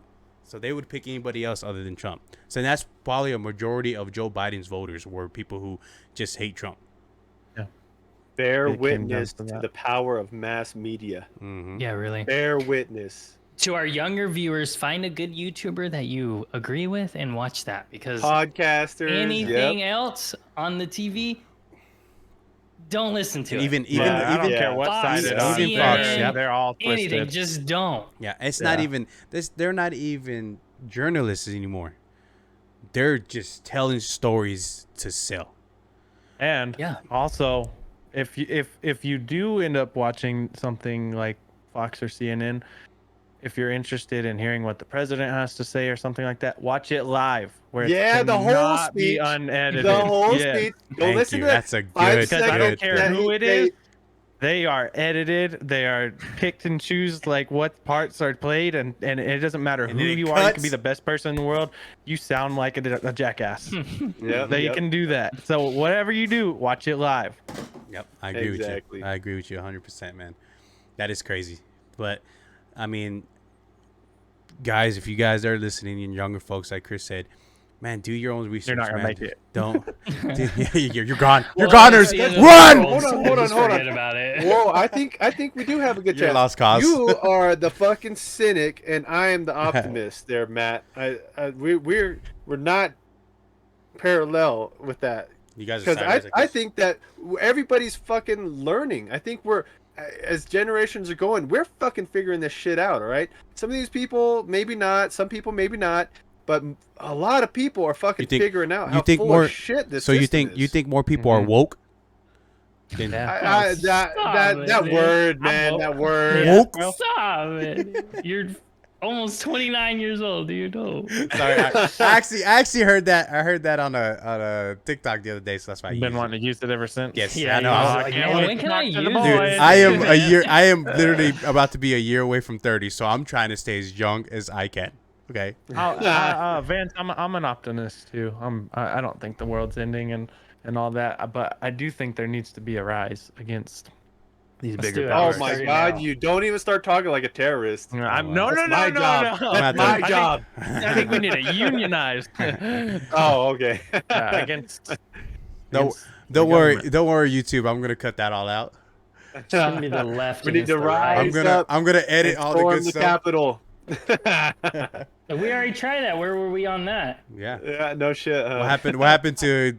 S2: So they would pick anybody else other than Trump. So that's probably a majority of Joe Biden's voters were people who just hate Trump.
S3: Bear
S4: It came down
S3: witness
S4: to
S3: to
S4: that.
S3: the power of mass media.
S2: Mm-hmm.
S1: Yeah, really.
S3: Bear witness.
S1: To our younger viewers, find a good YouTuber that you agree with and watch that, because
S3: Podcasters.
S1: anything
S3: Yep.
S1: else on the TV, don't listen to
S2: And
S1: it.
S2: even
S4: I don't
S3: yeah.
S4: care what
S1: Fox,
S4: side it's on.
S2: even
S1: Fox, yep.
S4: They're all
S1: Anything,
S4: twisted.
S1: just don't.
S2: Yeah, it's not
S4: Yeah.
S2: even this. They're not even journalists anymore. They're just telling stories to sell.
S4: And
S1: Yeah.
S4: also, if you do end up watching something like Fox or CNN, if you're interested in hearing what the president has to say or something like that, watch it live. Where it
S3: Yeah, the whole
S4: cannot be
S3: speech.
S4: unedited.
S3: The whole
S4: Yeah.
S3: speech. Don't
S2: Thank
S3: listen
S2: you.
S3: to that.
S2: That's a
S3: 5
S2: good.
S4: Because I
S3: seconds
S4: don't care
S3: that
S4: who
S3: he-
S4: it is. They are edited. They are picked and choose like what parts are played, and it doesn't matter
S2: And
S4: who
S2: then it
S4: you are. You can
S2: cuts.
S4: be the best person in the world. You sound like a jackass.
S3: Yep,
S4: They
S3: yep.
S4: can do that. So whatever you do, watch it live.
S2: Yep, I agree with
S3: Exactly.
S2: you. I agree with you 100%, man. That is crazy. But I mean, guys, if you guys are listening and younger folks, like Chris said, Man, do your own research.
S4: You're not gonna
S2: man.
S4: make it.
S2: Don't. Dude, you're gone. You're
S1: Well,
S2: goners.
S1: it's the end of the
S2: Run.
S1: world, so
S3: Hold on,
S1: just
S3: hold on.
S1: forget about it.
S3: Whoa, I think we do have a good
S2: You're
S3: chance.
S2: lost cause.
S3: You are the fucking cynic, and I am the optimist. There, Matt. We're not parallel with that.
S2: You guys are
S3: Because
S2: sideways,
S3: I
S2: guess.
S3: think that everybody's fucking learning. I think we're, as generations are going, we're fucking figuring this shit out, all right? Some of these people, maybe not. Some people, maybe not. But a lot of people are fucking figuring out how full of shit this
S2: So you
S3: system
S2: think
S3: is.
S2: more people are woke? Than,
S1: Yeah.
S3: That word, man, that word.
S1: Yeah.
S2: Woke?
S1: Stop it. You're almost 29 years old, dude. Oh.
S2: Sorry, I actually heard that. I heard that on a TikTok the other day, so that's why I
S4: You've been
S2: used it.
S4: wanting to use it ever since.
S2: Yes,
S1: Yeah,
S2: I know.
S1: I was
S2: I-
S1: like,
S4: can't
S1: man,
S4: wait
S1: when
S4: to
S1: can I
S4: talk to
S1: use
S4: the
S1: it?
S4: boys.
S2: Dude, I am literally about to be a year away from 30, so I'm trying to stay as young as I can. Okay.
S4: Vance, I'm an optimist too. I don't think the world's ending and all that, but I do think there needs to be a rise against these
S1: Let's
S4: bigger
S1: do it.
S3: Oh
S4: powers.
S1: Start
S3: my
S1: it
S3: god,
S1: now.
S3: you don't even start talking like a terrorist.
S4: No,
S2: That's
S4: no,
S3: my job.
S2: That's
S3: That's my
S2: my
S3: job.
S4: I think we need to unionize.
S3: Oh, okay.
S4: Against.
S2: Don't
S4: the
S2: worry,
S4: government.
S2: YouTube. I'm gonna cut that all out.
S1: It's gonna be the left.
S3: We need
S1: against
S3: to
S1: the right.
S3: rise.
S2: I'm gonna edit
S3: And
S2: all the
S3: storm
S2: good
S3: the
S2: stuff.
S3: Capitol.
S1: We already tried that. Where were we on that?
S2: Yeah.
S3: Yeah, no shit.
S2: What happened? What happened to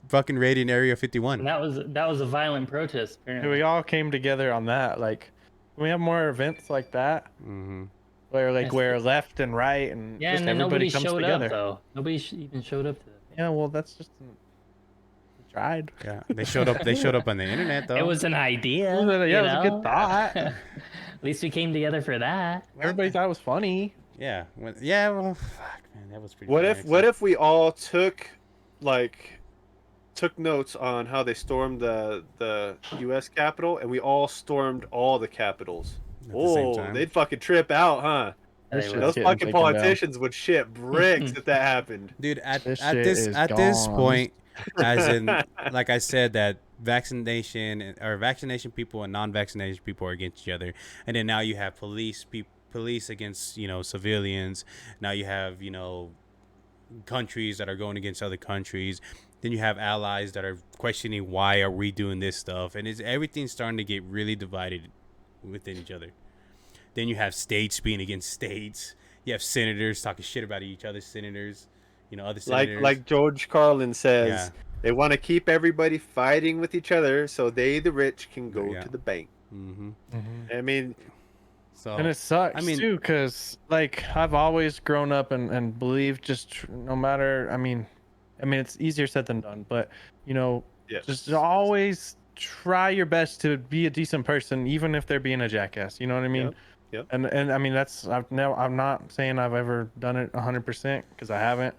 S2: fucking raiding Area 51?
S1: And that was a violent protest. Apparently.
S4: We all came together on that. Like, can we have more events like that
S2: Mm-hmm.
S4: where
S1: Yes.
S4: we're left and right and
S1: Yeah,
S4: just
S1: and then
S4: everybody
S1: nobody
S4: comes
S1: showed
S4: together.
S1: up though. Nobody even showed up to that.
S4: Yeah, well, that's just we tried.
S2: Yeah, they showed up. They showed up on the internet though.
S1: It was an idea.
S4: It was a- yeah,
S1: you
S4: it was a good
S1: know?
S4: thought.
S1: At least we came together for that.
S4: Everybody thought it was funny.
S2: Yeah. Yeah. Well, fuck, man, that was pretty.
S3: What
S2: funny,
S3: if we all took notes on how they stormed the U.S. Capitol, and we all stormed all the capitals?
S2: At the same
S3: Oh,
S2: time?
S3: they'd fucking trip out, huh?
S1: They
S4: This
S1: were-
S4: shit's
S3: Those
S4: getting
S3: fucking
S4: taken down.
S3: politicians would shit bricks if that happened.
S2: Dude, at
S4: This
S2: at
S4: shit
S2: this
S4: is
S2: at this
S4: gone.
S2: point, as in, like I said, that vaccination people and non-vaccination people are against each other, and then now you have police against civilians. Now you have countries that are going against other countries. Then you have allies that are questioning why are we doing this stuff, and everything's starting to get really divided within each other. Then you have states being against states. You have senators talking shit about each other's senators. Other senators.
S3: Like George Carlin says,
S2: Yeah.
S3: they want to keep everybody fighting with each other so they, the rich, can go
S2: Yeah.
S3: to the bank.
S2: Mm-hmm.
S3: I mean,
S2: So
S4: And it sucks
S2: I mean-
S4: too, because like I've always grown up and believed no matter. I mean, it's easier said than done, but
S3: yes.
S4: just always try your best to be a decent person, even if they're being a jackass. You know what I mean?
S3: Yep, yep.
S4: And I mean I'm not saying I've ever done it 100% because I haven't,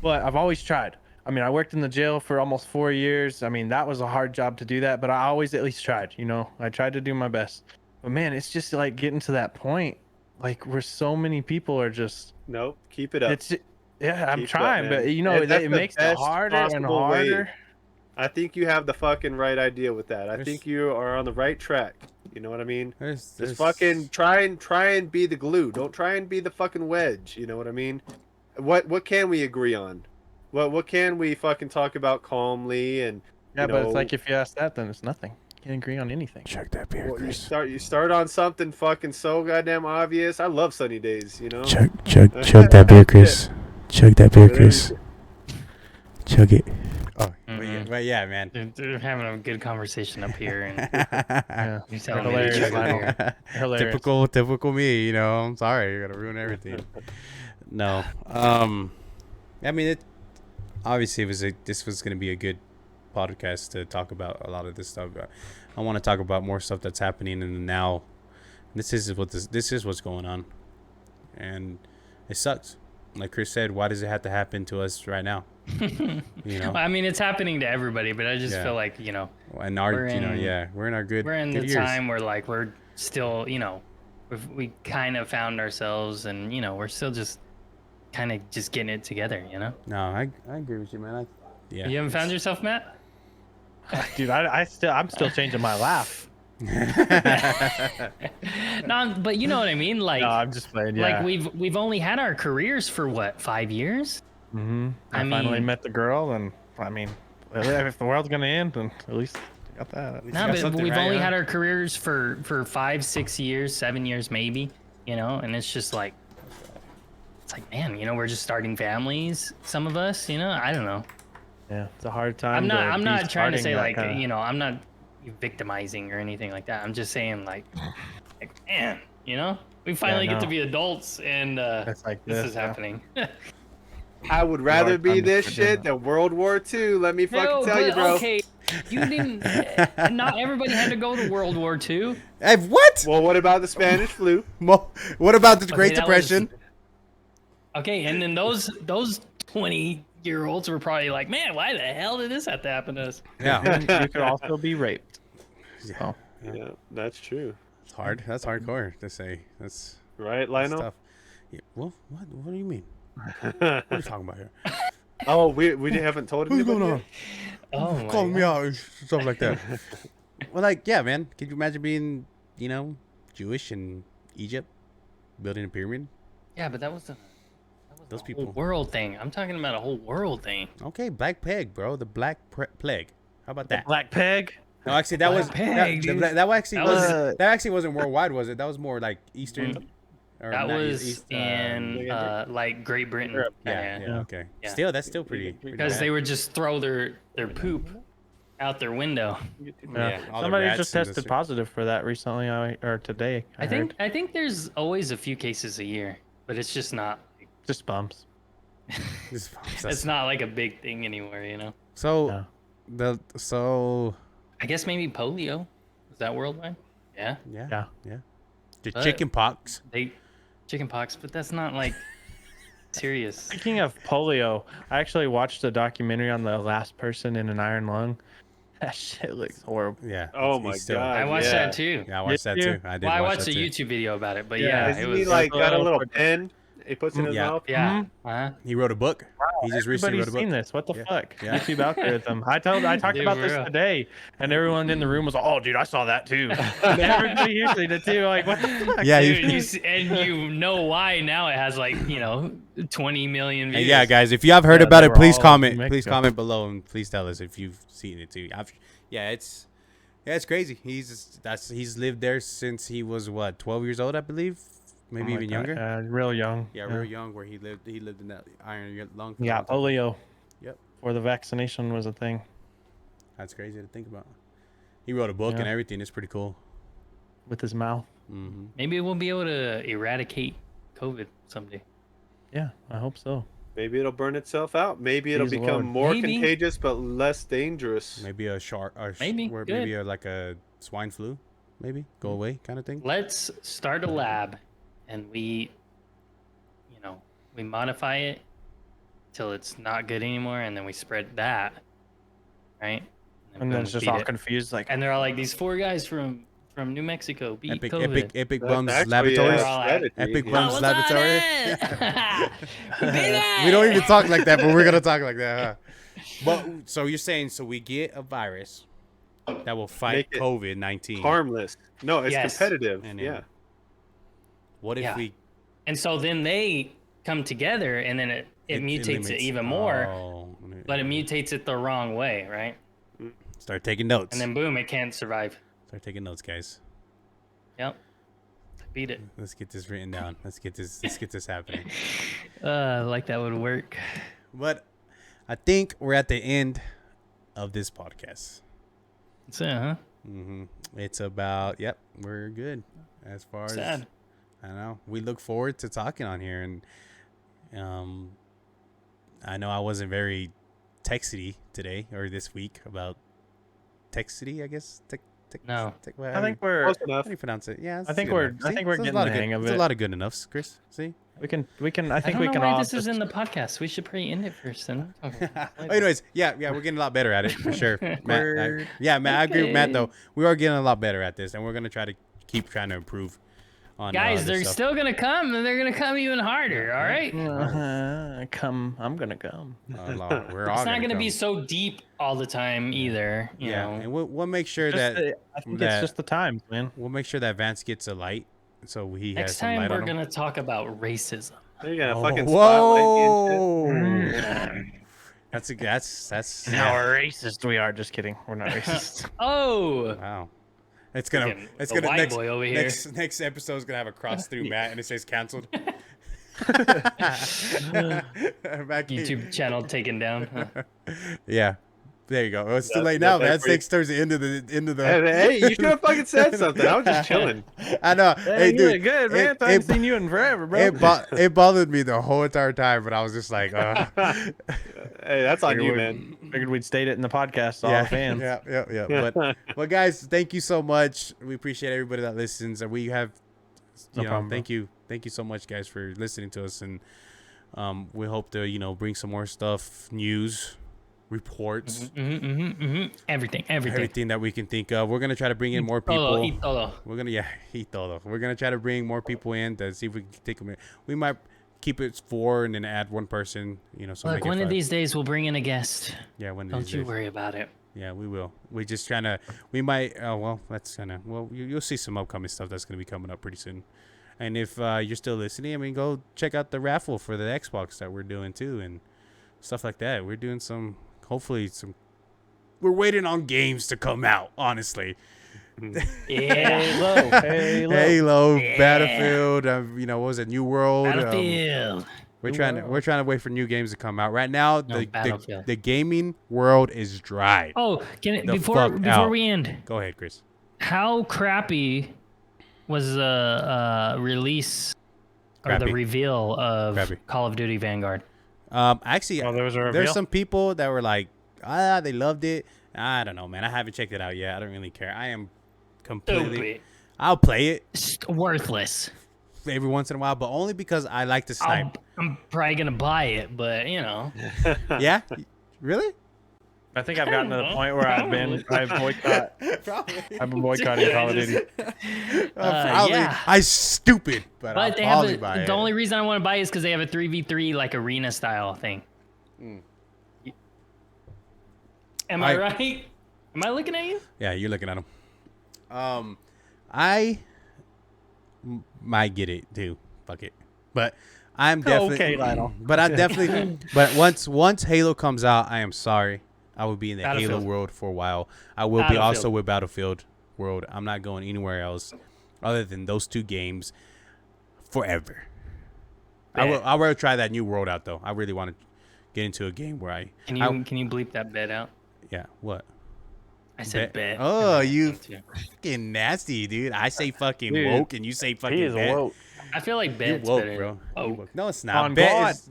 S4: but I've always tried. I mean, I worked in the jail for almost 4 years. I mean, that was a hard job to do that, but I always at least tried. I tried to do my best. But man, it's just like getting to that point, like where so many people are just.
S3: Nope, keep it up.
S4: It's yeah, I'm
S3: Keep it up,
S4: trying,
S3: man.
S4: but
S3: And that's
S4: it
S3: the
S4: makes it
S3: best
S4: harder and
S3: possible way.
S4: harder.
S3: I think you have the fucking right idea with that. I
S2: There's-
S3: think you are on the right track. You know what I mean?
S2: there's
S3: Just fucking try and be the glue. Don't try and be the fucking wedge. You know what I mean? What can we agree on? What can we fucking talk about calmly and
S4: Yeah,
S3: you
S4: but it's
S3: know,
S4: like if you ask that, then it's nothing. You can't agree on anything.
S2: check that beer,
S3: well, you start on something fucking so goddamn obvious. I love sunny days.
S2: Chug
S3: Chug that beer, Chris.
S2: Chug that
S3: beer, Chris.
S2: Chug it. Oh,
S1: Mhm.
S2: but yeah, man.
S1: They're having a good conversation up here, and
S4: Yeah,
S1: you're telling me to
S4: hilarious.
S1: check
S4: I
S1: it
S4: know.
S1: here.
S4: Hilarious.
S2: Typical me. I'm sorry, you're gonna ruin everything. No. I mean, obviously this was gonna be a good podcast to talk about a lot of this stuff. I want to talk about more stuff that's happening in the now. This is what's going on, and it sucks. Like Chris said, why does it have to happen to us right now?
S1: I mean, it's happening to everybody, but I just
S2: Yeah.
S1: feel like
S2: And our,
S1: We're in-
S2: we're in our good.
S1: we're in
S2: good
S1: the
S2: years.
S1: time where like we're still we kind of found ourselves, and we're still just kind of just getting it together.
S2: No, I agree with you, man. Yeah.
S1: You haven't found yourself, Matt?
S4: Dude, I'm still changing my laugh.
S1: No, but you know what I mean. Like,
S4: No, I'm just playing. Yeah.
S1: like we've only had our careers for what, 5 years?
S4: I finally met the girl, and I mean, if the world's gonna end, then at least I got that.
S1: No, but we've only had our careers for 5, 6 years, 7 years maybe, you know, and it's just like, it's like, man, you know, we're just starting families, some of us, you know, I don't know.
S4: Yeah, it's a hard time.
S1: I'm not trying to say like, you know, I'm not victimizing or anything like that. I'm just saying like man, you know, we finally get to be adults, and
S4: it's like
S1: this is happening.
S3: I would rather be this shit than World War II. Let me fucking tell you, bro.
S1: Okay, you didn't. Not everybody had to go to World War II.
S2: Hey, what?
S3: Well, what about the Spanish flu?
S2: What about the Great Depression?
S1: Okay, and then those 20-year-olds were probably like, man, why the hell did this have to happen to us?
S2: Yeah.
S4: You could also be raped. So.
S3: Yeah, that's true.
S2: It's hard. That's hardcore to say. That's
S3: right, Lionel.
S2: Stuff. Yeah, well, what do you mean? What are you talking about here?
S3: Oh, we haven't told
S2: What's
S3: anybody.
S2: going on?
S1: Oh,
S2: Calling me out and stuff like that. Well, like, yeah, man. Could you imagine being, you know, Jewish in Egypt, building a pyramid?
S1: Yeah, but that was
S2: Those
S1: a
S2: people.
S1: whole world thing. I'm talking about a whole world thing.
S2: Okay, Black Plague, bro. The Black Plague. How about that?
S4: Black Peg.
S2: No, actually, that
S1: Black
S2: was
S1: Plague, dude.
S2: that actually
S1: That
S2: was
S1: was-
S2: that actually wasn't worldwide, was it? That was more like Eastern. Or
S1: That
S2: not
S1: was
S2: East,
S1: in like Great Britain.
S3: Europe.
S2: yeah, okay.
S1: Yeah.
S2: Still, that's still pretty
S1: Because
S2: bad.
S1: they would just throw their poop out their window.
S2: Yeah, all the
S4: Somebody
S2: rats
S4: just
S2: and the
S4: tested
S2: shit.
S4: positive for that recently, or today.
S1: I think there's always a few cases a year, but it's just not.
S4: Just bumps.
S1: It's not like a big thing anymore, you know.
S2: So
S4: No.
S1: I guess maybe polio. Is that worldwide? Yeah.
S2: yeah. The
S1: But-
S2: chicken pox.
S1: Chicken pox, but that's not like serious.
S4: Speaking of polio, I actually watched a documentary on the last person in an iron lung. That shit looks horrible.
S2: Yeah.
S3: Oh
S2: he's
S3: my
S2: still-
S3: God.
S1: I watched
S3: yeah.
S1: that too.
S2: Yeah, I watched that
S4: Did you?
S2: too. I did.
S1: Well, I
S2: watch
S1: watched
S2: that
S1: a
S2: too.
S1: YouTube video about it, but
S4: Yeah,
S1: yeah,
S3: Isn't
S1: it was.
S3: he like got a little
S4: for-
S3: pen? He puts in his
S2: Yeah.
S3: mouth.
S1: Yeah.
S4: Mhm.
S1: Uh-huh.
S2: He wrote a book. He just recently
S4: Everybody's
S2: wrote a book.
S4: seen this. What the
S2: Yeah.
S4: fuck?
S2: Yeah.
S4: YouTube algorithm. I talked
S1: Dude,
S4: about
S1: for
S4: this
S1: real.
S4: today, and everyone in the room was like, "Oh, dude, I saw that too." And everybody here seen it too. Like, what the fuck?
S2: Yeah,
S1: Dude, and you know why now it has like 20 million
S2: Hey,
S1: views.
S2: yeah, guys, if you have heard
S4: Yeah,
S2: about
S4: they
S2: it,
S4: were
S2: please
S4: all
S2: comment.
S4: in
S2: Please
S4: Mexico.
S2: comment below and please tell us if you've seen it too. It's crazy. He's lived there since he was 12 years old, I believe, maybe even younger.
S4: Real young.
S2: Yeah, real young. Where he lived in that iron lung. for a
S4: Yeah,
S2: long time.
S4: polio.
S2: Yep.
S4: Or the vaccination was a thing.
S2: That's crazy to think about. He wrote a book and
S4: Yeah.
S2: everything. It's pretty cool.
S4: With his mouth.
S2: Mm-hmm.
S1: Maybe we'll be able to eradicate COVID someday.
S4: Yeah, I hope so.
S3: Maybe it'll burn itself out. Maybe it'll
S4: Please,
S3: become
S4: Lord.
S3: more
S1: Maybe.
S3: contagious but less dangerous.
S2: Maybe a shark.
S1: Maybe,
S2: Maybe like a swine flu. Maybe go away kind of thing.
S1: Let's start a lab, and we modify it till it's not good anymore, and then we spread that, right?
S4: And then
S1: boom,
S4: it's just
S1: beat
S4: all
S1: it.
S4: confused. Like,
S1: And they're all like, these 4 guys from New Mexico beat COVID.
S2: EpicBumz
S3: That's actually,
S2: Laboratories.
S3: strategy.
S2: EpicBumz
S1: what's
S2: Laboratories.
S1: on it? We beat it!
S2: We don't even talk like that, but we're gonna talk like that. Huh? But so you're saying we get a virus that will fight
S3: Make it
S2: COVID-19.
S3: Harmless. No, it's
S1: Yes.
S3: competitive.
S2: And then-
S3: Yeah.
S2: What if
S1: Yeah.
S2: we
S1: And so then they come together, and then it mutates it
S2: limits-
S1: even more,
S2: Oh,
S1: but it mutates it the wrong way, right?
S2: Start taking notes.
S1: And then boom, it can't survive.
S2: Start taking notes, guys.
S1: Yep. Beat it.
S2: Let's get this written down. Let's get this happening.
S1: Like that would work.
S2: But I think we're at the end of this podcast.
S1: That's it, huh?
S2: It's about we're good as far
S1: Sad.
S2: as I know. We look forward to talking on here, and I know I wasn't very texty today or this week about texty. I guess
S1: No.
S4: I think we're
S3: Close enough.
S2: How do you pronounce it? Yeah,
S4: I think we're getting the hang of
S2: There's
S4: it.
S2: a lot of good enoughs, Chris. See.
S4: we can. I think
S1: I don't
S4: we
S1: know
S4: can
S1: why
S4: all.
S1: this is
S4: just-
S1: in the podcast. We should probably end it first. Then.
S2: Anyways, yeah, we're getting a lot better at it for sure. Matt,
S4: Word.
S2: Matt, I agree with Matt
S1: Okay.
S2: though. We are getting a lot better at this, and we're gonna try to keep trying to improve. On
S1: Guys,
S2: this
S1: they're
S2: stuff.
S1: still gonna come, and they're gonna come even harder. All right.
S4: Come. I'm gonna come.
S2: Lord, we're all
S1: It's not gonna be
S2: come.
S1: so deep all the time either. You
S2: Yeah,
S1: know.
S2: and we'll make sure
S4: Just,
S2: that
S4: I think
S2: that-
S4: it's just the times, man.
S2: we'll make sure that Vance gets a light, so he has
S1: Next
S2: some
S1: time
S2: light
S1: we're
S2: on him.
S1: gonna talk about racism.
S3: They're gonna
S2: Oh,
S3: fucking spotlight
S2: whoa.
S3: me and
S2: That's
S4: How racist we are. Just kidding. We're not racist.
S1: Oh,
S2: wow. It's gonna
S1: the white boy over here.
S2: next episode is gonna have a cross through Matt and it says canceled.
S1: YouTube channel taken down. Huh?
S2: Yeah. There you go. Oh, it's too
S3: That-
S2: late
S3: that-
S2: now,
S3: that
S2: man. It's
S3: freak-
S2: towards the end of the
S3: Hey, you should have fucking said something. I was just chilling.
S2: I know. Hey,
S4: you
S2: dude.
S4: look good, man. I haven't seen you in forever, bro.
S2: It bothered me the whole entire time, but I was just like,
S3: Hey, that's on you, man.
S4: Figured we'd state it in the podcast to all the fans.
S2: Yeah. But guys, thank you so much. We appreciate everybody that listens, and we have,
S4: No problem, bro.
S2: thank you so much, guys, for listening to us, and we hope to bring some more stuff, news, reports,
S1: Everything.
S2: that we can think of. We're gonna try to bring in more
S1: Todo,
S2: people.
S1: y todo.
S2: We're gonna eat todo. We're gonna try to bring more people in to see if we can take them in. We might keep it 4 and then add one person. So
S1: Look,
S2: make it
S1: one of
S2: 5.
S1: these days we'll bring in a guest.
S2: Yeah, one of
S1: Don't
S2: these
S1: you
S2: days.
S1: worry about it.
S2: Yeah, we will. We just trying to. We might. Oh well, that's gonna. Well, you'll see some upcoming stuff that's gonna be coming up pretty soon. And if you're still listening, I mean, go check out the raffle for the Xbox that we're doing too, and stuff like that. We're doing some. Hopefully, some. We're waiting on games to come out. Honestly.
S1: Yeah.
S2: Halo,
S1: Yeah.
S2: Battlefield. What was it? New World.
S1: Battlefield.
S2: We're trying to wait for new games to come out. Right now,
S1: No, Battlefield.
S2: the gaming world is dry.
S1: Oh,
S2: The
S1: before
S2: fuck out.
S1: we end,
S2: Go ahead, Chris.
S1: how crappy was the release or
S2: Crappy.
S1: the reveal of
S2: Crappy.
S1: Call of Duty Vanguard?
S2: Actually,
S4: Oh, there was a
S2: there's
S4: reveal?
S2: some people that were like, they loved it. I don't know, man. I haven't checked it out yet. I don't really care. I am completely.
S1: Stupid.
S2: I'll play it
S1: Worthless.
S2: every once in a while, but only because I like to snipe.
S1: I'm probably gonna buy it, but
S2: Yeah, really?
S4: I think I've gotten to the point where I've been boycott.
S2: Probably.
S4: I've been boycotting Call of Duty.
S2: Probably.
S1: yeah.
S2: I stupid, but I'll
S1: But they have
S2: probably buy it.
S1: the only reason I want to buy it is because they have a 3v3 like arena style thing. Am I right? Am I looking at you?
S2: Yeah, you're looking at them. I might get it too. Fuck it. But I'm definitely
S4: Okay, Lionel.
S2: But I definitely. But once Halo comes out, I am sorry. I will be in the Halo
S1: Battlefield.
S2: world for a while. I will be also with Battlefield world. I'm not going anywhere else other than those 2 games forever. I will try that new world out though. I really want to get into a game where I
S1: Can you bleep that bet out?
S2: yeah, what?
S1: I said bet.
S2: Oh, you fucking nasty, dude. I say fucking
S4: Dude,
S2: woke and you say fucking
S4: He is
S2: bet.
S4: woke.
S1: I feel like
S2: You
S1: bet's
S2: woke,
S1: better.
S2: bro.
S1: Oh,
S2: You woke. No, it's not.
S4: On
S2: Bet
S4: God.
S2: is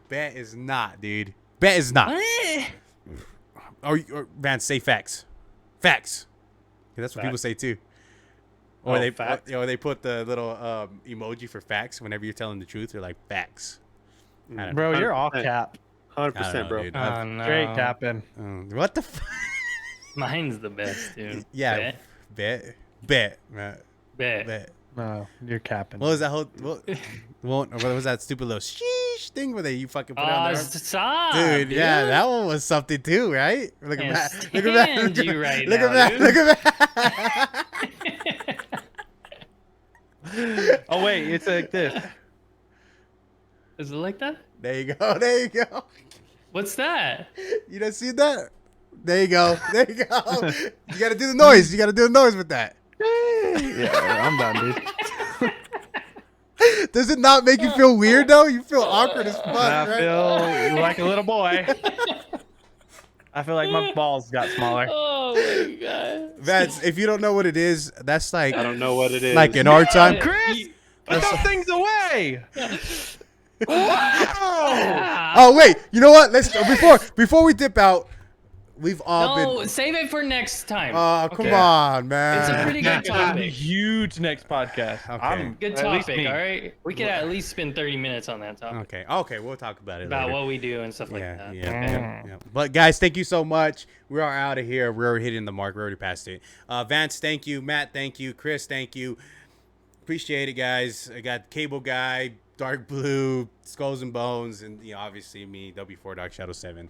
S2: bet is not, dude. Bet is not.
S1: Eh.
S2: Or man, say facts. Facts. 'Cause that's what people say too. Or
S3: Facts?
S2: or they put the little emoji for facts whenever you're telling the truth. They're like facts. I don't know.
S4: Bro, you're all cap.
S3: 100%, bro.
S2: dude.
S1: Oh, no.
S4: Straight capping.
S2: What the?
S1: Mine's the best, dude.
S2: Yeah. Bet. Man.
S1: Bet.
S4: No, you're capping.
S2: What was that whole? What was that stupid little sheesh thing where you fucking put it on there?
S1: Stop,
S2: Dude, yeah, that one was something too, right? Look at
S1: Can't
S2: that. Look at that.
S1: stand you right
S2: Look
S1: now,
S2: at that.
S1: dude.
S2: Look at that.
S4: Oh wait, it's like this.
S1: Is it like that?
S2: There you go. There you go.
S1: What's that?
S2: You done see that? There you go. There you go. You gotta do the noise. You gotta do the noise with that.
S4: Yeah, I'm done, dude.
S2: Does it not make you feel weird though? You feel awkward as fuck,
S4: I
S2: right?
S4: feel like a little boy. I feel like my balls got smaller.
S1: Oh my god.
S2: That's if you don't know what it is. That's like
S3: I don't know what it is.
S2: like in our time.
S4: Chris, put those things away.
S2: Oh wait, you know what? Let's before we dip out. We've all
S1: No,
S2: been.
S1: save it for next time.
S2: Come on,
S1: It's a
S2: man.
S1: pretty good
S4: It's gonna be
S1: topic.
S4: huge next podcast.
S2: Okay.
S1: Good
S4: at least
S1: topic,
S4: me.
S1: all right? We could at least spend 30 minutes on that topic.
S2: Okay, we'll talk about it
S1: About
S2: later.
S1: what we do and stuff like
S2: Yeah,
S1: that.
S2: yeah. But guys, thank you so much. We are out of here. We're hitting the mark. We're already past it. Vance, thank you. Matt, thank you. Chris, thank you. Appreciate it, guys. I got CableGuy, Darkbloo, Skulls and Bones, and obviously me, W4 Dark Shadow 7.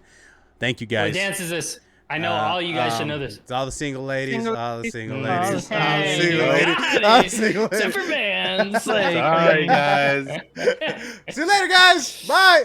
S2: Thank you, guys.
S1: What dance is this? I know all you guys should know this.
S2: It's all the single ladies. All the single
S4: All the
S2: ladies. All the
S1: Hey,
S2: single
S1: you
S2: ladies.
S1: got
S2: All the
S1: it.
S2: single
S1: Except
S2: ladies.
S1: for bands. Like,
S3: Sorry, guys.
S2: See you later, guys. Bye.